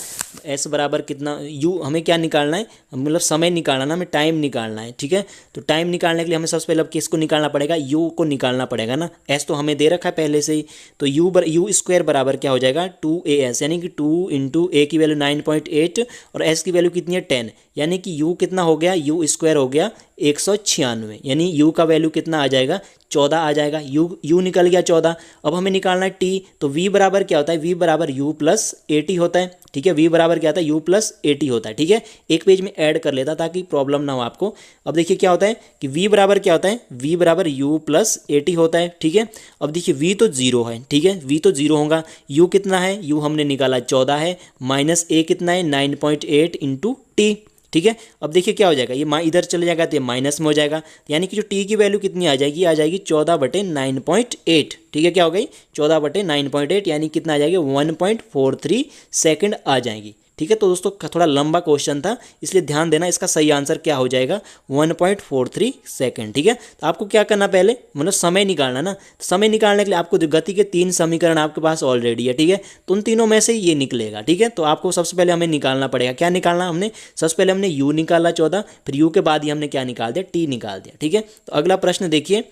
S बराबर कितना? U हमें क्या निकालना है? मतलब समय निकालना ना, हमें टाइम निकालना है। ठीक है, तो टाइम निकालने के लिए हमें सबसे पहले किसको निकालना पड़ेगा? U को निकालना पड़ेगा ना। S तो हमें दे रखा है पहले से ही, तो U² बराबर क्या हो जाएगा? 2AS, यानी कि 2 × A की वैल्यू 9.8 और S की वैल्यू कितनी है? 10, यानी कि U कितना हो गया? U² हो गया 196, यानी U का वैल्यू कितना आ जाएगा? 14 आ जाएगा। U निकल गया 14। अब हमें निकालना है T, तो V बराबर क्या होता है? V बराबर U + 80 होता है। ठीक है, V बराबर क्या होता है? U + 80 होता है। ठीक है, एक पेज में ऐड कर लेता ताकि प्रॉब्लम ना हो आपको। अब देखिए क्या होता है कि V बराबर क्या होता है? V बराबर U + 80 होता है। ठीक है, अब देखिए V तो 0 है। ठीक है, V तो 0 होगा। U कितना है? U हमने निकाला 14 है, माइनस A कितना है? 9.8 × T। ठीक है, अब देखिए क्या हो जाएगा, ये इधर चले जाएगा तो ये माइनस में हो जाएगा, यानी कि जो टी की वैल्यू कितनी आ जाएगी? आ जाएगी 14/9.8। ठीक है, क्या हो गई? 14/9.8, यानी कितना आ जाएगी? 1.43 सेकंड आ जाएगी। ठीक है। तो दोस्तों थोड़ा लंबा क्वेश्चन था, इसलिए ध्यान देना, इसका सही आंसर क्या हो जाएगा 1.43 सेकेंड। ठीक है। तो आपको क्या करना पहले, मतलब समय निकालना ना। समय निकालने के लिए आपको गति के 3 समीकरण आपके पास ऑलरेडी है। ठीक है। तो उन तीनों में से ये निकलेगा। ठीक है। तो आपको सबसे पहले हमें निकालना पड़ेगा, क्या निकालना हमने, सबसे पहले हमने u निकाला 14, फिर u के बाद ही हमने क्या निकाल दिया, t निकाल दिया। ठीक है। तो अगला प्रश्न देखिए,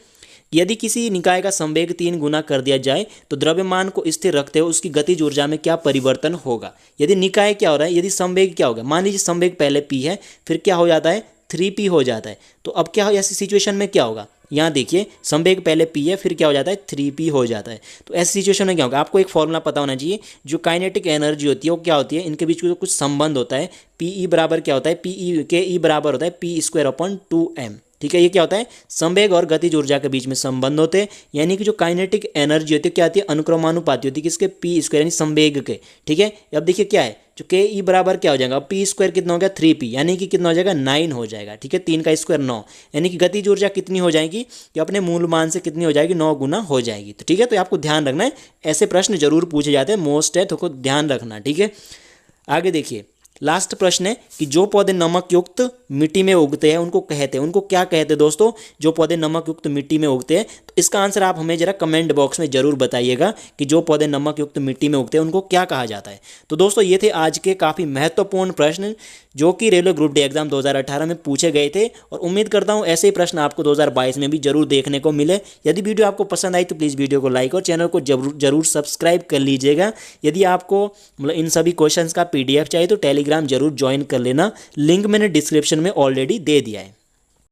यदि किसी निकाय का संवेग 3 गुना कर दिया जाए तो द्रव्यमान को स्थिर रखते हुए उसकी गतिज ऊर्जा में क्या परिवर्तन होगा। यदि निकाय क्या हो रहा है, यदि संवेग क्या होगा, मान लीजिए संवेग पहले p है, फिर क्या हो जाता है 3p हो जाता है। तो अब क्या हो, ऐसी सिचुएशन में क्या होगा, यहाँ देखिए संवेग पहले p है, फिर क्या हो जाता है 3p हो जाता है। तो ऐसी सिचुएशन में क्या होगा, आपको एक फॉर्मूला पता होना चाहिए, जो काइनेटिक एनर्जी होती है वो क्या होती है, इनके बीच में कुछ संबंध होता है। Pe बराबर क्या होता है, के बराबर होता है p²/2m। ठीक है। ये क्या होता है, संवेग और गतिज ऊर्जा के बीच में संबंध होते हैं, यानी कि जो काइनेटिक एनर्जी होती है क्या आती है, अनुक्रमानुपाती होती है किसके, p² यानी संवेग के। ठीक है। अब देखिए क्या है, जो के ई बराबर क्या हो जाएगा, p² कितना हो गया 3p, यानी कि कितना हो जाएगा 9 हो जाएगा। ठीक है। 3 का स्क्वायर 9, यानी कि गतिज ऊर्जा कितनी हो जाएगी, कि अपने मूल मान से कितनी हो जाएगी, 9 गुना हो जाएगी। तो ठीक है। तो आपको ध्यान रखना है, ऐसे प्रश्न जरूर पूछे जाते हैं, मोस्ट है, तो ध्यान रखना। ठीक है। आगे देखिए, लास्ट प्रश्न है कि जो पौधे नमक युक्त मिट्टी में उगते हैं उनको कहते हैं, उनको क्या कहते हैं दोस्तों, जो पौधे नमक युक्त मिट्टी में उगते हैं। तो इसका आंसर आप हमें जरा कमेंट बॉक्स में जरूर बताइएगा कि जो पौधे नमक युक्त मिट्टी में उगते हैं उनको क्या कहा जाता है। तो दोस्तों ये थे आज के काफ़ी महत्वपूर्ण प्रश्न जो कि रेलवे ग्रुप डी एग्जाम 2018 में पूछे गए थे, और उम्मीद करता हूँ ऐसे ही प्रश्न आपको 2022 में भी जरूर देखने को मिले। यदि वीडियो आपको पसंद आई तो प्लीज़ वीडियो को लाइक और चैनल को जरूर सब्सक्राइब कर लीजिएगा। यदि आपको मतलब इन सभी क्वेश्चंस का PDF चाहिए तो टेलीग्राम जरूर ज्वाइन कर लेना, लिंक मैंने डिस्क्रिप्शन में ऑलरेडी दे दिया है।